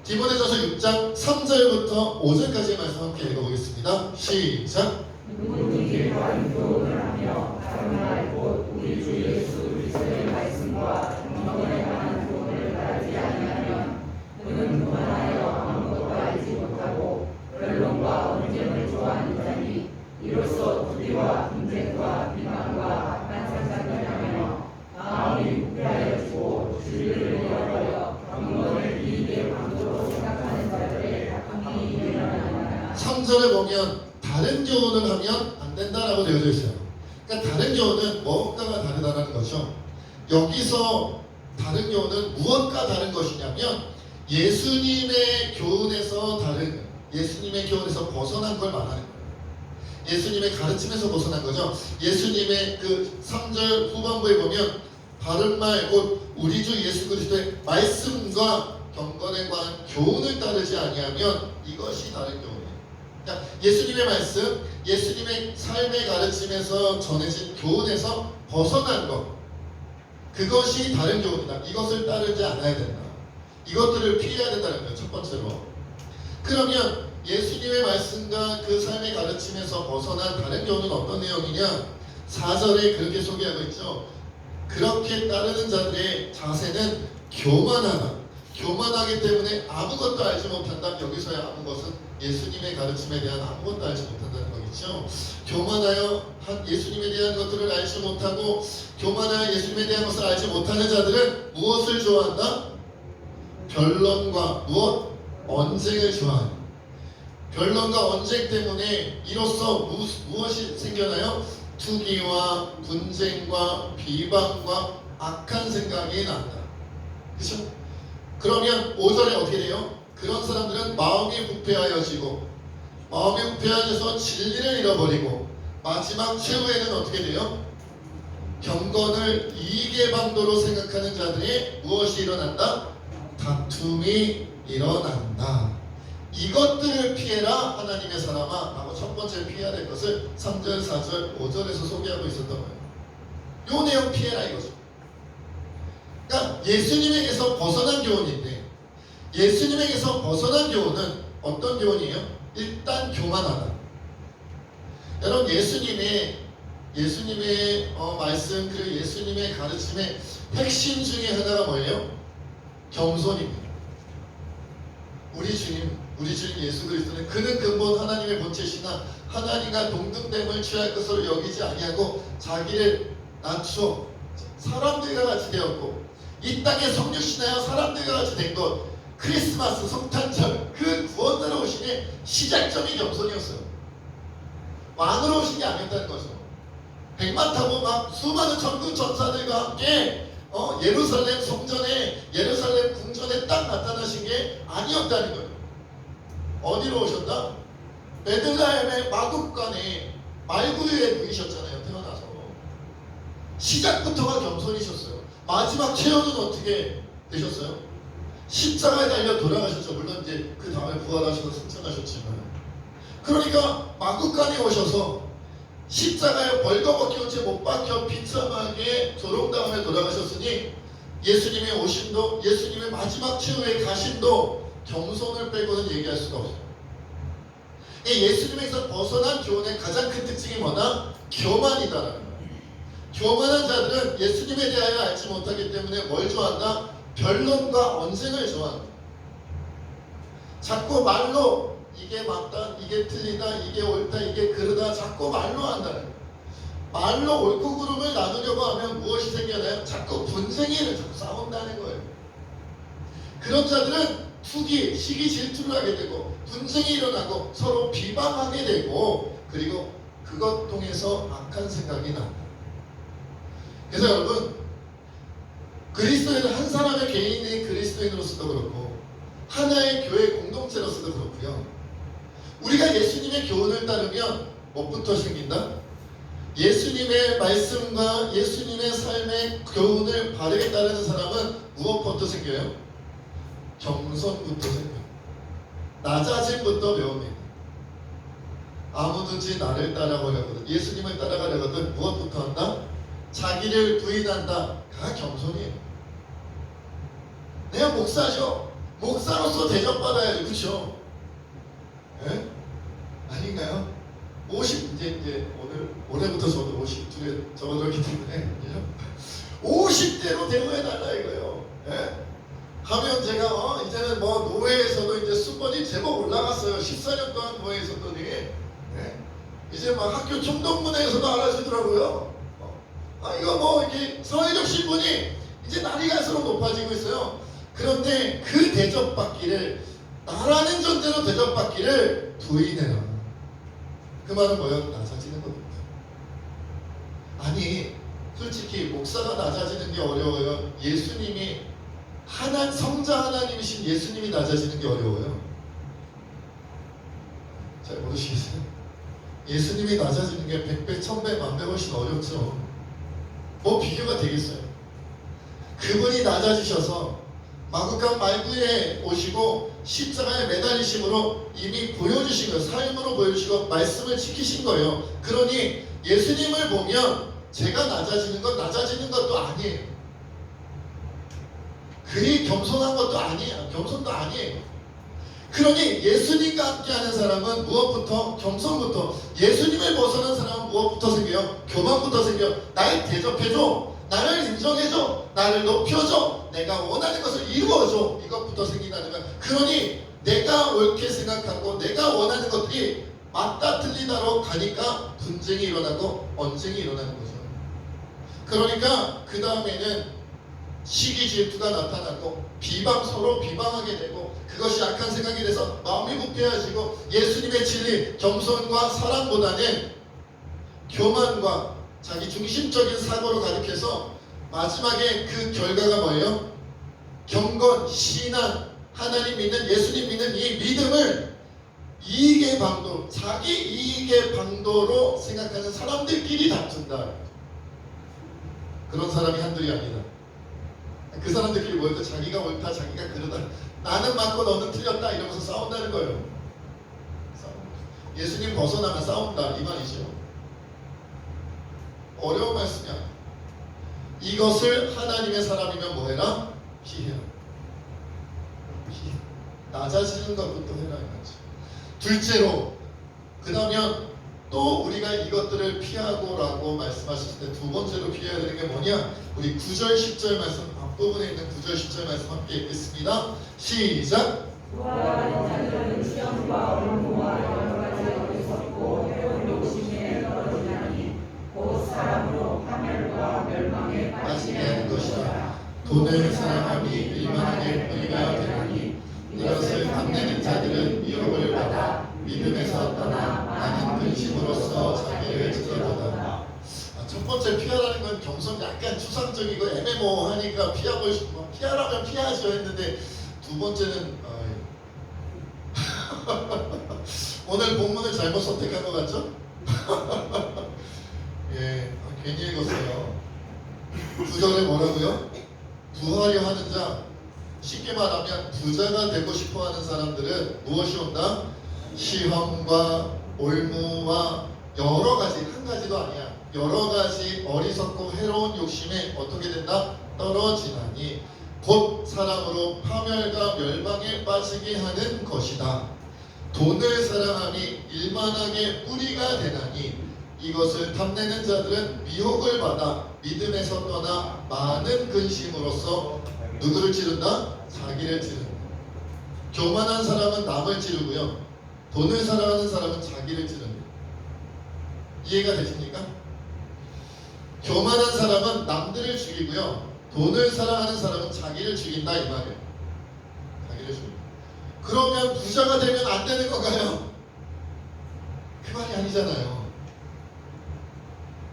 디모데전서 6장 3절부터 5절까지의 말씀 함께 읽어보겠습니다. 시작. 누구든지 교훈을 하며 다른 곧 우리 주 예수 그리스도의 말씀과 정령에 관한 교훈을 따르지 아니하면 그는 그만하여 아무것도 알지 못하고 변론과 언쟁을 좋아하는 자니 이로써 부귀와 분쟁과 비난과 악한 상상을 하며 마음이 부패하여지고 진리를 잃어버려 경건을 이익의 방도로 생각하는 자들의 다툼이 일어나느니라. 3절에 보면 다른 교훈을 하면 안 된다라고 되어져 있어요. 그러니까 다른 교훈은 무엇가가 다르다는 거죠. 여기서 다른 교훈은 무엇과 다른 것이냐면 예수님의 교훈에서 다른, 예수님의 교훈에서 벗어난 걸 말하는 거예요. 예수님의 가르침에서 벗어난 거죠. 예수님의 그 3절 후반부에 보면 바른말 곧 우리 주 예수 그리스도의 말씀과 경건에 관한 교훈을 따르지 아니하면 이것이 다른 교훈이에요. 그러니까 예수님의 말씀, 예수님의 삶의 가르침에서 전해진 교훈에서 벗어난 것, 그것이 다른 교훈이다. 이것을 따르지 않아야 된다. 이것들을 피해야 된다는 거예요. 첫 번째로. 그러면 예수님의 말씀과 그 삶의 가르침에서 벗어난 다른 교훈은 어떤 내용이냐? 4절에 그렇게 소개하고 있죠. 그렇게 따르는 자들의 자세는 교만하다. 교만하기 때문에 아무것도 알지 못한다. 여기서의 아무것은 예수님의 가르침에 대한 아무것도 알지 못한다는 거겠죠. 교만하여 예수님에 대한 것들을 알지 못하고 교만하여 예수님에 대한 것을 알지 못하는 자들은 무엇을 좋아한다? 변론과 무엇? 언쟁을 좋아한다. 변론과 언쟁 때문에 이로써 무엇이 생겨나요? 투기와 분쟁과 비방과 악한 생각이 난다. 그렇죠? 그러면 5절에 어떻게 돼요? 그런 사람들은 마음이 부패하여지고, 마음이 부패하여서 진리를 잃어버리고, 마지막 최후에는 어떻게 돼요? 경건을 이익의 방도로 생각하는 자들이 무엇이 일어난다? 다툼이 일어난다. 이것들을 피해라 하나님의 사람아 라고 첫 번째 피해야 될 것을 3절, 4절, 5절에서 소개하고 있었던 거예요. 요 내용 피해라 이거죠. 그러니까 예수님에게서 벗어난 교훈인데, 예수님에게서 벗어난 교훈은 어떤 교훈이에요? 일단 교만하다. 여러분 예수님의 말씀, 그리고 예수님의 가르침의 핵심 중에 하나가 뭐예요? 겸손입니다. 우리 주님 예수 그리스도는 그는 근본 하나님의 본체시나 하나님과 동등됨을 취할 것으로 여기지 아니하고 자기를 낮추어 사람들과 같이 되었고, 이 땅에 성육신하여 사람들과 같이 된 것, 크리스마스 성탄절 그 구원자로 오시니 시작점이 겸손이었어요. 왕으로 오신 게 아니었다는 거죠. 백만 타고 막 수많은 천군 천사들과 함께 예루살렘 성전에, 예루살렘 궁전에 딱 나타나신 게 아니었다는 거예요. 어디로 오셨다? 베들레헴의 마국간에 말구유에 누이셨잖아요. 태어나서 시작부터가 겸손이셨어요. 마지막 최후는 어떻게 되셨어요? 십자가에 달려 돌아가셨죠. 물론 이제 그 다음에 부활하셔서 승천하셨지만, 그러니까 마국간에 오셔서 십자가에 벌거벗겨 채 못 박혀 비참하게 조롱당하며 돌아가셨으니 예수님의 오심도, 예수님의 마지막 최후의 가심도 겸손을 빼고는 얘기할 수가 없어요. 이 예수님에서 벗어난 교훈의 가장 큰 특징이 뭐냐? 교만이다라는 거예요. 교만한 자들은 예수님에 대하여 알지 못하기 때문에 뭘 좋아한다? 변론과 언쟁을 좋아한다. 자꾸 말로 이게 맞다, 이게 틀리다, 이게 옳다, 이게 그르다 자꾸 말로 한다는 거예요. 말로 옳고 그름을 나누려고 하면 무엇이 생겨나요? 자꾸 분쟁이를 자꾸 싸운다는 거예요. 그런 자들은 투기, 시기 질투를 하게 되고 분쟁이 일어나고 서로 비방하게 되고 그리고 그것 통해서 악한 생각이 난다. 그래서 여러분 그리스도인 한 사람의 개인의 그리스도인으로서도 그렇고 하나의 교회 공동체로서도 그렇고요. 우리가 예수님의 교훈을 따르면 뭐부터 생긴다? 예수님의 말씀과 예수님의 삶의 교훈을 바르게 따르는 사람은 무엇부터 생겨요? 겸손부터 생겨요. 낮아짐부터 배웁니다. 아무든지 나를 따라가려거든 예수님을 따라가려거든 무엇부터 한다? 자기를 부인한다. 가 겸손이에요. 내가 목사죠. 목사로서 대접받아야죠. 그렇죠? 예? 아닌가요? 50 이제 올해부터 저도 52에 접어들었기 때문에 50대로 대우해달라 이거예요. 예? 하면 제가 이제는 뭐 노회에서도 이제 수번이 제법 올라갔어요. 14년 동안 노회에 있었더니 예? 이제 막 학교 총동문회에서도 알아주더라고요. 이거 뭐 이렇게 사회적 신분이 이제 날이 갈수록 높아지고 있어요. 그런데 그 대접받기를 나라는 존재로 대접받기를 부인해라. 그 말은 뭐예요? 낮아지는 겁니다. 아니 솔직히 목사가 낮아지는 게 어려워요? 예수님이 성자 하나님이신 예수님이 낮아지는 게 어려워요? 잘 모르시겠어요? 예수님이 낮아지는 게 100배, 1000배, 1000배 훨씬 어렵죠. 뭐 비교가 되겠어요? 그분이 낮아지셔서 마구간 말구에 오시고 십자가에 매달리심으로 이미 보여주신 거예요. 삶으로 보여주시고 말씀을 지키신 거예요. 그러니 예수님을 보면 제가 낮아지는 건 낮아지는 것도 아니에요. 그리 겸손한 것도 아니에요. 겸손도 아니에요. 그러니 예수님과 함께하는 사람은 무엇부터? 겸손부터. 예수님을 벗어난 사람은 무엇부터 생겨요? 교만부터 생겨요. 날 대접해줘. 나를 인정해줘. 나를 높여줘. 내가 원하는 것을 이루어줘. 이것부터 생긴다는 거야. 그러니 내가 옳게 생각하고 내가 원하는 것들이 맞다 틀리다로 가니까 분쟁이 일어나고 언쟁이 일어나는 거죠. 그러니까 그 다음에는 시기 질투가 나타나고 서로 비방하게 되고 그것이 악한 생각이 돼서 마음이 부패해지고 예수님의 진리, 겸손과 사랑보다는 교만과 자기 중심적인 사고로 가득해서 마지막에 그 결과가 뭐예요? 경건, 신앙, 하나님 믿는, 예수님 믿는 이 믿음을 이익의 방도, 자기 이익의 방도로 생각하는 사람들끼리 다툰다. 그런 사람이 한둘이 아니다. 그 사람들끼리 모여서 자기가 옳다, 자기가 그러다, 나는 맞고 너는 틀렸다 이러면서 싸운다는 거예요. 예수님 벗어나면 싸운다 이 말이죠. 어려운 말씀이야. 이것을 하나님의 사람이면 뭐해라? 피해라. 낮아지는 것부터 해라 이거지. 둘째로 그러면 또 우리가 이것들을 피하고라고 말씀하셨을 때 두 번째로 피해야 되는 게 뭐냐? 우리 9절 10절 말씀 앞부분에 있는 9절 10절 말씀 함께 읽겠습니다. 시작. 부활하는 자들은 시험과 올무와 여러 가지 어리석고 해로운 욕심에 떨어지나니 곧 사람으로 파멸과 멸망에 빠지게 하는 것이라. 돈을 사랑함이 일만하게 뿌리가 되나니 이것을 감내는 자들은 유혹을 받아 믿음에서 떠나 많은 근심으로써 자기를 찢어버린다. 첫 번째 피하라는 건 겸손 약간 추상적이고 애매모호하니까 피하고 싶고 피하라면 피하죠 했는데 두 번째는 오늘 본문을 잘못 선택한 것 같죠? 예, 괜히 읽었어요. 9절에 뭐라고요? 부하려 하는 자, 쉽게 말하면 부자가 되고 싶어하는 사람들은 무엇이 온다? 시험과 올무와 여러 가지, 한 가지도 아니야. 여러 가지 어리석고 해로운 욕심에 어떻게 된다? 떨어지나니 곧 사랑으로 파멸과 멸망에 빠지게 하는 것이다. 돈을 사랑함이 일만하게 뿌리가 되나니 이것을 탐내는 자들은 미혹을 받아 믿음에서 떠나 많은 근심으로써 누구를 찌른다? 자기를 찌른다. 교만한 사람은 남을 찌르고요, 돈을 사랑하는 사람은 자기를 찌른다. 이해가 되십니까? 교만한 사람은 남들을 죽이고요, 돈을 사랑하는 사람은 자기를 죽인다 이 말이에요. 자기를 죽인다. 그러면 부자가 되면 안 되는 건가요? 그 말이 아니잖아요.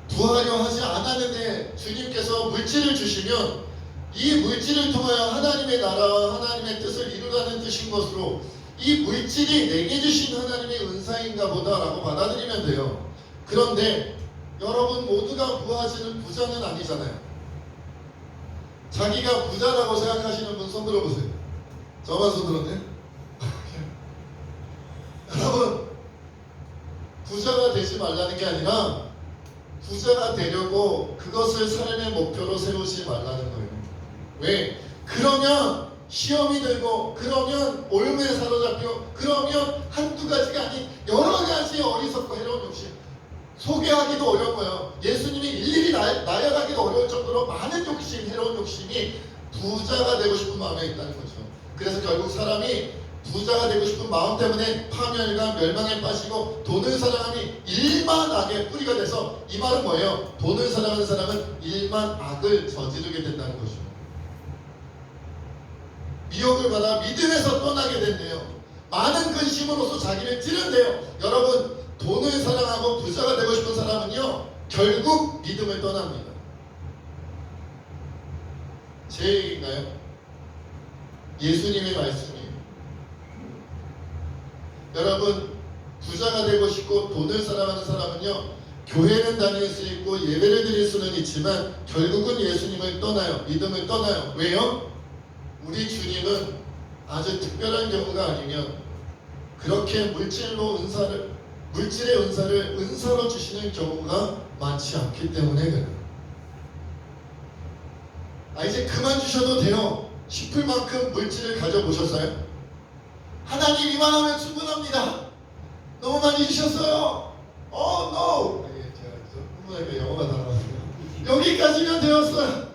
부하려 하지 않았는데 주님께서 물질을 주시면 이 물질을 통하여 하나님의 나라와 하나님의 뜻을 이루라는 뜻인 것으로 이 물질이 내게 주신 하나님의 은사인가 보다라고 받아들이면 돼요. 그런데 여러분 모두가 부하지는 부자는 아니잖아요. 자기가 부자라고 생각하시는 분 손 들어보세요. 저만 손 들었네. 여러분 부자가 되지 말라는 게 아니라 부자가 되려고 그것을 삶의 목표로 세우지 말라는 거예요. 왜? 그러면 시험이 들고, 그러면 올무에 사로잡히고, 그러면 한두 가지가 아닌 여러 가지 어리석고 해로운 욕심, 소개하기도 어려운 거예요. 예수님이 일일이 나열하기도 어려울 정도로 많은 욕심, 해로운 욕심이 부자가 되고 싶은 마음에 있다는 거죠. 그래서 결국 사람이 부자가 되고 싶은 마음 때문에 파멸과 멸망에 빠지고 돈을 사랑함이 일만 악의 뿌리가 돼서, 이 말은 뭐예요? 돈을 사랑하는 사람은 일만 악을 저지르게 된다는 거죠. 미혹을 받아 믿음에서 떠나게 된대요. 많은 근심으로서 자기를 찌른대요. 여러분 돈을 사랑하고 부자가 되고 싶은 사람은요 결국 믿음을 떠납니다. 제 얘기인가요? 예수님의 말씀이에요. 여러분 부자가 되고 싶고 돈을 사랑하는 사람은요 교회는 다닐 수 있고 예배를 드릴 수는 있지만 결국은 예수님을 떠나요. 믿음을 떠나요. 왜요? 우리 주님은 아주 특별한 경우가 아니면 그렇게 물질의 은사를 은사로 주시는 경우가 많지 않기 때문에 그래요. 이제 그만 주셔도 돼요 싶을 만큼 물질을 가져보셨어요? 하나님 이만하면 충분합니다. 너무 많이 주셨어요. no. 제가 흥분하니까 영어가 다 나왔어요. 여기까지면 되었어요.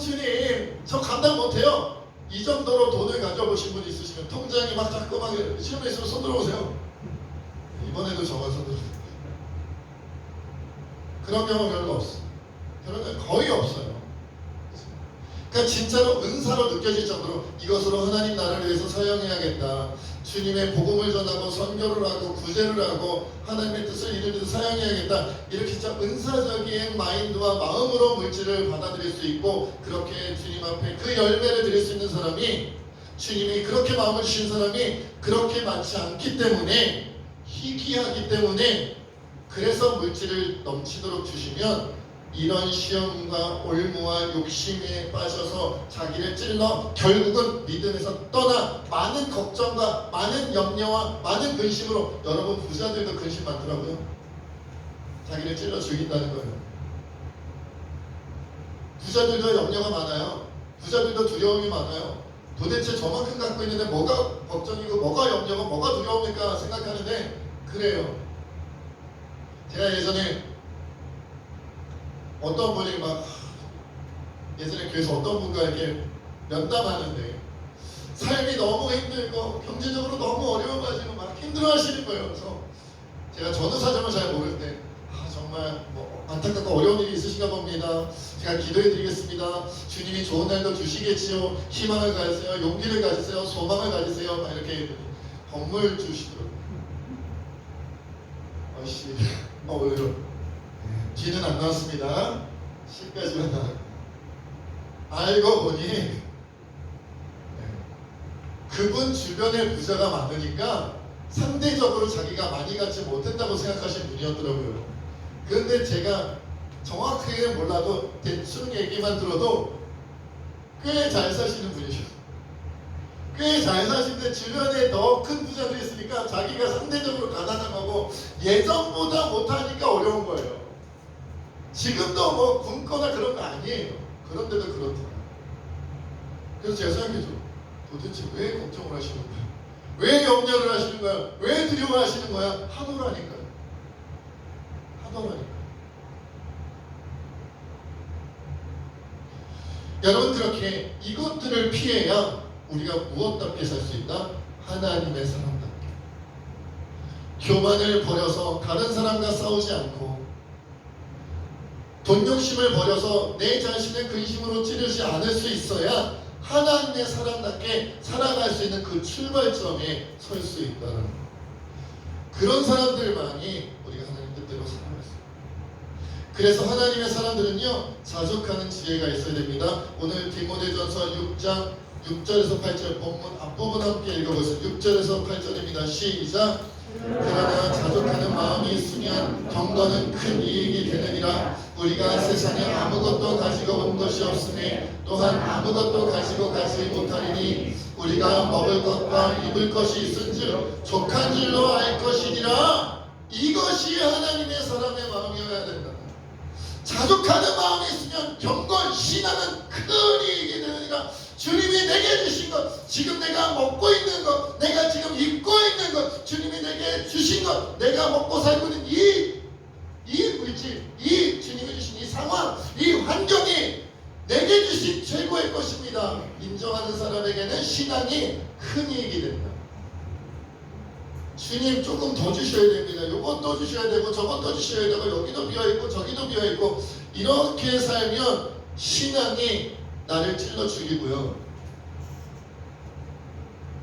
주님 저 감당 못해요. 이 정도로 돈을 가져보신 분 있으시면, 통장이 막 자꾸만 실무 있으면 손 들어보세요. 이번에도 저만 손 들어보세요. 그런 경우 별로 없어요. 그런 경우 거의 없어요. 그러니까 진짜로 은사로 느껴질 정도로 이것으로 하나님 나라를 위해서 사용해야겠다, 주님의 복음을 전하고 선교를 하고 구제를 하고 하나님의 뜻을 이루면서 사용해야겠다, 이렇게 진짜 은사적인 마인드와 마음으로 물질을 받아들일 수 있고, 그렇게 주님 앞에 그 열매를 드릴 수 있는 사람이, 주님이 그렇게 마음을 주신 사람이 그렇게 많지 않기 때문에, 희귀하기 때문에, 그래서 물질을 넘치도록 주시면 이런 시험과 올무와 욕심에 빠져서 자기를 찔러 결국은 믿음에서 떠나 많은 걱정과 많은 염려와 많은 근심으로, 여러분 부자들도 근심 많더라고요. 자기를 찔러 죽인다는 거예요. 부자들도 염려가 많아요. 부자들도 두려움이 많아요. 도대체 저만큼 갖고 있는데 뭐가 걱정이고 뭐가 염려고 뭐가 두려움일까 생각하는데, 그래요. 제가 예전에 어떤 분이 예전에 교회에서 어떤 분과 이렇게 면담하는데 삶이 너무 힘들고 경제적으로 너무 어려워가지고 막 힘들어하시는 거예요. 그래서 제가 전후사정을 잘 모를 때 정말 안타깝고 어려운 일이 있으신가 봅니다. 제가 기도해드리겠습니다. 주님이 좋은 날도 주시겠지요. 희망을 가지세요. 용기를 가지세요. 소망을 가지세요. 막 이렇게 건물 주시더라고요. 오히려 뒤는 안 나왔습니다. 10까지만 나왔고, 알고 보니 그분 주변에 부자가 많으니까 상대적으로 자기가 많이 갖지 못했다고 생각하시는 분이었더라고요. 그런데 제가 정확하게 몰라도 대충 얘기만 들어도 꽤 잘 사시는 분이셔. 꽤 잘 사시는데 주변에 더 큰 부자들이 있으니까 자기가 상대적으로 가난하고 예전보다 못하니까 어려운 거예요. 지금도 굶거나 그런 거 아니에요. 그런데도 그렇더라. 그래서 제가 생각해줘. 도대체 왜 걱정을 하시는 거야? 왜 염려를 하시는 거야? 왜 두려워하시는 거야? 하노라니까요. 하노라니까. 여러분, 그렇게 이것들을 피해야 우리가 무엇답게 살 수 있다? 하나님의 사람답게. 교만을 버려서 다른 사람과 싸우지 않고, 돈 욕심을 버려서 내 자신을 근심으로 찌르지 않을 수 있어야 하나님의 사람답게 살아갈 수 있는 그 출발점에 설 수 있다는 것. 그런 사람들만이 우리가 하나님 뜻대로 살아갈 수 있어요. 그래서 하나님의 사람들은요, 자족하는 지혜가 있어야 됩니다. 오늘 디모데전서 6장 6절에서 8절 본문 앞부분 함께 읽어보세요. 6절에서 8절입니다. 시작. 그러나 자족하는 마음이 있으면 경건은 큰 이익이 되느니라. 우리가 세상에 아무것도 가지고 온 것이 없으니 또한 아무것도 가지고 가지 못하리니 우리가 먹을 것과 입을 것이 있은즉 족한 줄로 알 것이니라. 이것이 하나님의 사람의 마음이어야 된다. 자족하는 마음이 있으면 경건, 신앙은 큰 이익이 되느니라. 주님이 내게 주신 것, 지금 내가 먹고 있는 것, 내가 지금 입고 있는 것, 주님이 내게 주신 것, 내가 먹고 살고 있는 이 물질, 이 주님이 주신 이 상황, 이 환경이 내게 주신 최고의 것입니다. 인정하는 사람에게는 신앙이 큰 이익이 된다. 주님 조금 더 주셔야 됩니다. 요것도 주셔야 되고 저것도 주셔야 되고 여기도 비어있고 저기도 비어있고, 이렇게 살면 신앙이 나를 찔러 죽이고요.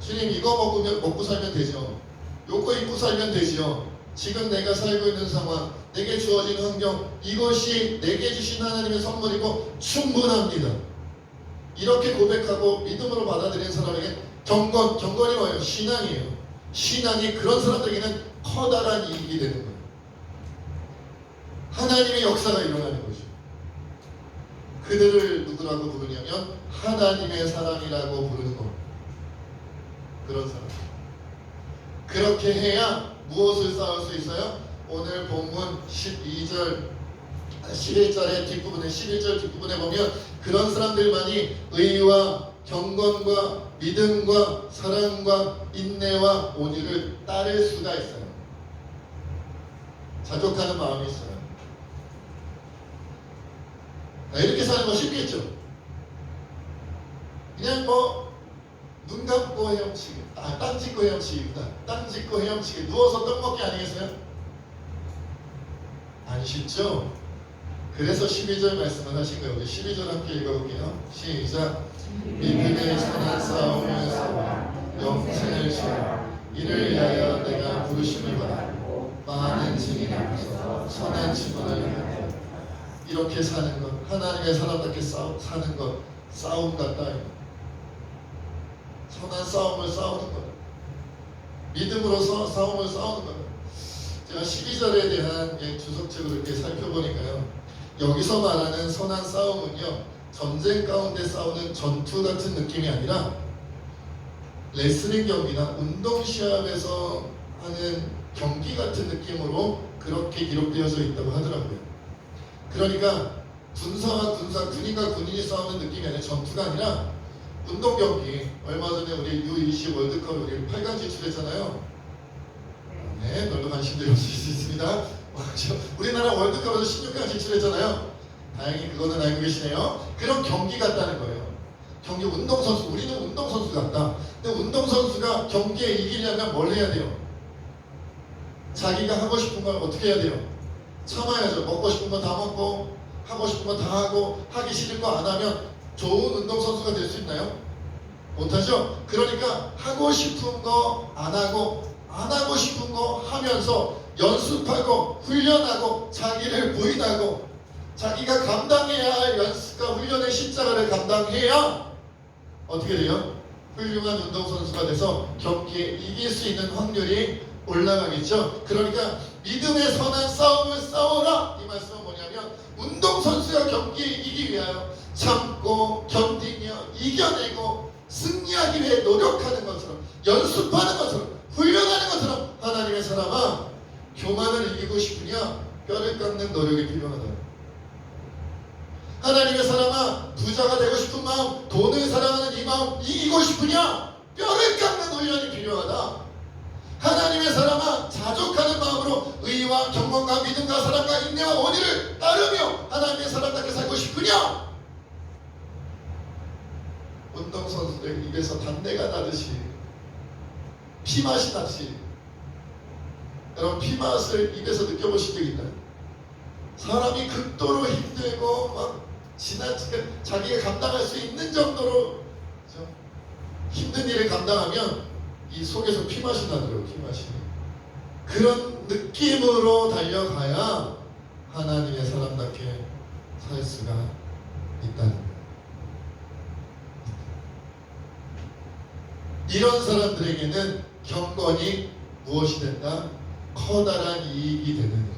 주님 이거 먹고 살면 되죠. 요거 입고 살면 되죠. 지금 내가 살고 있는 상황, 내게 주어진 환경, 이것이 내게 주신 하나님의 선물이고 충분합니다. 이렇게 고백하고 믿음으로 받아들이는 사람에게 경건이 뭐예요? 신앙이에요. 신앙이 그런 사람들에게는 커다란 이익이 되는 거예요. 하나님의 역사가 일어나는 거죠. 그들을 누구라고 부르냐면 하나님의 사람이라고 부르는 겁니다. 그런 사람. 그렇게 해야 무엇을 쌓을 수 있어요? 오늘 본문 11절의 뒷부분에 11절 뒷부분에 보면 그런 사람들만이 의와 경건과 믿음과 사랑과 인내와 온유를 따를 수가 있어요. 자족하는 마음이 있어요. 이렇게 사는 거 쉽겠죠? 그냥 눈 감고 헤엄치기, 땅 짚고 헤엄치기구나. 땅 짚고 헤엄치기, 누워서 떡 먹기 아니겠어요? 안 쉽죠? 그래서 12절 말씀을 하신 거예요. 우리 12절 함께 읽어볼게요. 시작. 믿음의 선한 싸움을 싸워 영생을 주라. 이를 위하여 내가 부르심을 받았고 많은 증인 앞에서 선한 증언을 하고. 이렇게 사는 것, 하나님의 사람답게 사는 것, 싸움 같다. 선한 싸움을 싸우는 것, 믿음으로서 싸움을 싸우는 것. 제가 12절에 대한 주석책을 이렇게 살펴보니까요, 여기서 말하는 선한 싸움은요, 전쟁 가운데 싸우는 전투 같은 느낌이 아니라 레슬링 경기나 운동 시합에서 하는 경기 같은 느낌으로 그렇게 기록되어져 있다고 하더라고요. 그러니까 군사와 군사, 군인과 군인이 싸우는 느낌이 아니라 전투가 아니라 운동 경기. 얼마 전에 우리 U20 월드컵 우리 8강 진출했잖아요. 네, 별로 관심들이 없을 수 있습니다. 우리나라 월드컵에서 16강 진출했잖아요. 다행히 그거는 알고 계시네요. 그런 경기 같다는 거예요. 경기 운동선수, 우리는 운동선수 같다. 근데 운동선수가 경기에 이기려면 뭘 해야 돼요? 자기가 하고 싶은 걸 어떻게 해야 돼요? 참아야죠. 먹고 싶은 거 다 먹고 하고 싶은 거 다 하고, 하기 싫은 거 안 하면 좋은 운동선수가 될 수 있나요? 못하죠? 그러니까 하고 싶은 거 안 하고, 안 하고 싶은 거 하면서 연습하고 훈련하고 자기를 부인하고 자기가 감당해야 할 연습과 훈련의 십자가를 감당해야 어떻게 돼요? 훌륭한 운동선수가 돼서 경기에 이길 수 있는 확률이 올라가겠죠. 그러니까 믿음의 선한 싸움을 싸워라. 이 말씀은 뭐냐면 운동선수가 경기에 이기기 위하여 참고 견디며 이겨내고 승리하기 위해 노력하는 것처럼, 연습하는 것처럼, 훈련하는 것처럼 하나님의 사람아, 교만을 이기고 싶으냐 뼈를 깎는 노력이 필요하다. 하나님의 사랑아, 부자가 되고 싶은 마음, 돈을 사랑하는 이 마음 이기고 싶으냐? 뼈를 깎는 훈련이 필요하다. 하나님의 사랑아, 자족하는 마음으로 의와 경건과 믿음과 사랑과 인내와 원의를 따르며 하나님의 사랑답게 살고 싶으냐? 운동선수들 입에서 단내가 나듯이, 피맛이 나듯이, 여러분 피맛을 입에서 느껴보신 적 있나요? 사람이 극도로 힘들고 막 지나치게 자기가 감당할 수 있는 정도로 그렇죠? 힘든 일을 감당하면 이 속에서 피맛이 나더라고요. 피맛이. 그런 느낌으로 달려가야 하나님의 사람답게 살 수가 있다는 거예요. 이런 사람들에게는 경건이 무엇이 된다? 커다란 이익이 되는 거예요.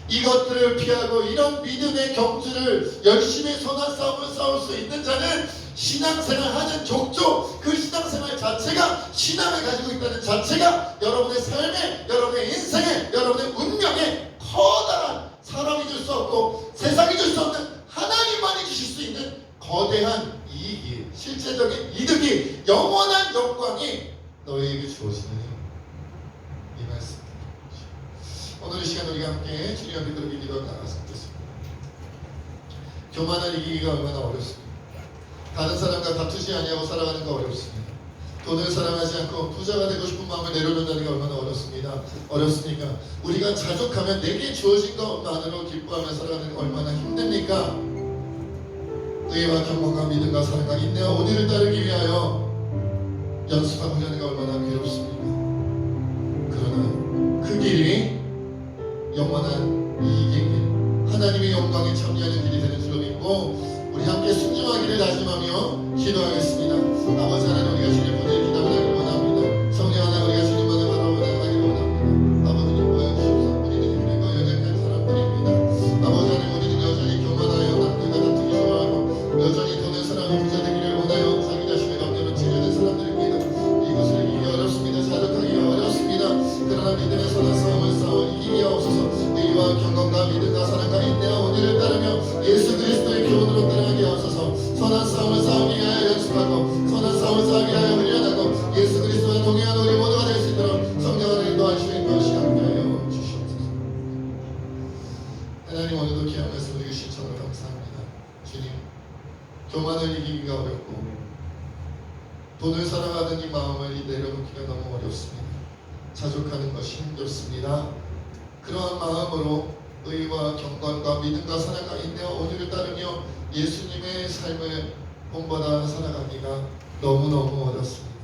이것들을 피하고 이런 믿음의 경주를 열심히 선한 싸움을 싸울 수 있는 자는 신앙생활 하는 족족, 그 신앙생활 자체가 신앙을 가지고 있다는 자체가 여러분의 삶에, 여러분의 인생에, 여러분의 운명에 커다란, 사람이 줄 수 없고 세상이 줄 수 없는 하나님만이 주실 수 있는 거대한 이익이, 실제적인 이득이, 영원한 영광이 너희에게 주어지는 이 말씀. 오늘 이 시간 우리가 함께 주님 앞에 그렇게 기도하고 나갔으면 좋겠습니다. 교만을 이기기가 얼마나 어렵습니까? 다른 사람과 다투지 아니하고 살아가는 거 어렵습니다. 돈을 사랑하지 않고 부자가 되고 싶은 마음을 내려놓는다는 게 얼마나 어렵습니까? 우리가 자족하면 내게 주어진 것만으로 기뻐하며 살아가는 게 얼마나 힘듭니까? 의와 경건과 믿음과 사랑과 인내와 온유를 따르기 위하여 연습하고 하는 게 얼마나 괴롭습니까? 그러나 그 길이 영원한 이익의 길, 하나님의 영광에 참여하는 길이 되는 줄로 믿고 우리 함께 순종하기를 다짐하며 기도하겠습니다. 아버지 하나님, 우리가 주님 보내 기도하기를 원합니다. 성령 하나 우리가 주님만을 바라보기를 원합니다. 아버지님 보여주셔서 우리는 힘들고 연약한 사람들입니다. 아버지 하나님, 우리는 여전히 교만하여 남들과 다투기 좋아하고 여전히 돈을 사랑하고 부자 되기를 원하여 자기 자신을 남겨놓치려는 사람들입니다. 이것을 이기기 어렵습니다. 자족하기가 어렵습니다. 그러나 믿음의 선한 싸움을 싸워 이기기 없어서 의와 경건과 믿음과 사랑과 인내와 온유를 따르며 예수 그리스도의 교훈으로 따라가게 하옵소서. 선한 싸움을 싸우기 위하여 연습하고 선한 싸움을 싸우기 위하여 훈련하고 예수 그리스도와 동행하는 우리 모두가 될 수 있도록 성령을 인도하시는 것이 함께하여 주시옵소서. 하나님, 오늘도 귀한 말씀 주신 참으로 감사합니다. 주님, 교만을 이기기가 어렵고 돈을 사랑하는 이 마음을 내려놓기가 너무 어렵습니다. 자족하는 것이 힘들습니다. 그러한 마음으로 의와 경건과 믿음과 사랑과 인내와 온유를 따르며 예수님의 삶을 본받아 살아가기가 너무너무 어렵습니다.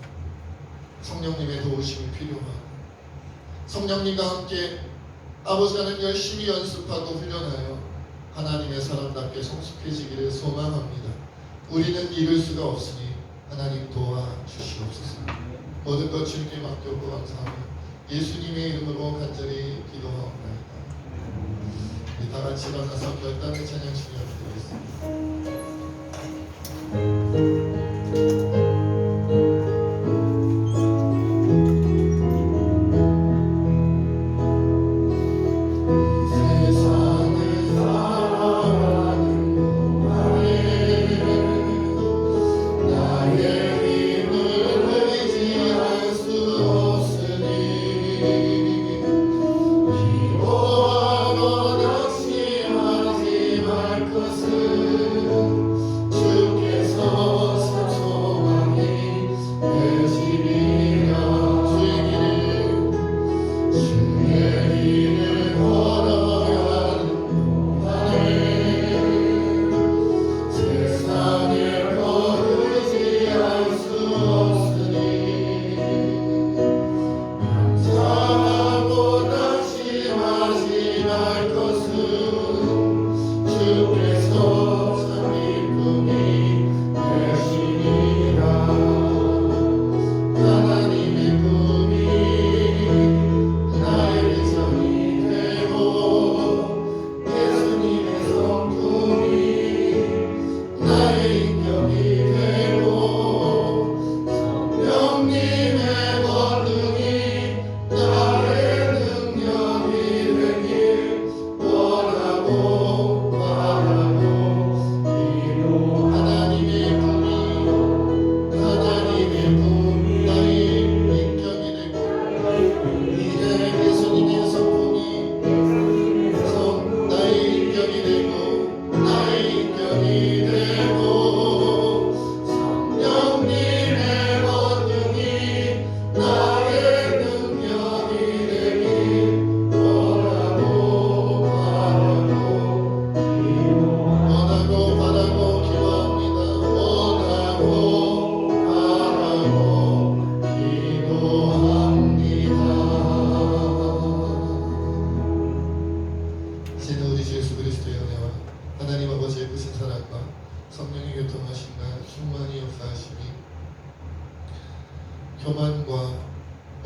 성령님의 도우심이 필요하고 성령님과 함께 아버지는 열심히 연습하고 훈련하여 하나님의 사람답게 성숙해지기를 소망합니다. 우리는 이룰 수가 없으니 하나님 도와주시옵소서. 모든 것 주님께 맡겼고 감사합니다. 예수님의 이름으로 간절히 기도하옵나이다. 우리 다 같이 일어나서 결단의 찬양 주님 드리겠습니다. 기도하고 낙심하지 말 것은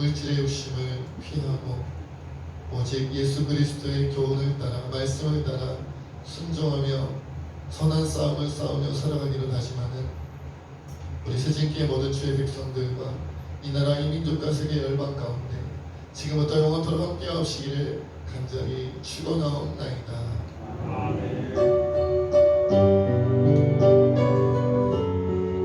물질의 욕심을 피하고 오직 예수 그리스도의 교훈을 따라 말씀을 따라 순종하며 선한 싸움을 싸우며 살아가기로 다짐하는 우리 새진기의 모든 주의 백성들과 이 나라 이 민족과 세계 열방 가운데 지금부터 영원토록 함께하시기를 간절히 축원하옵나이다.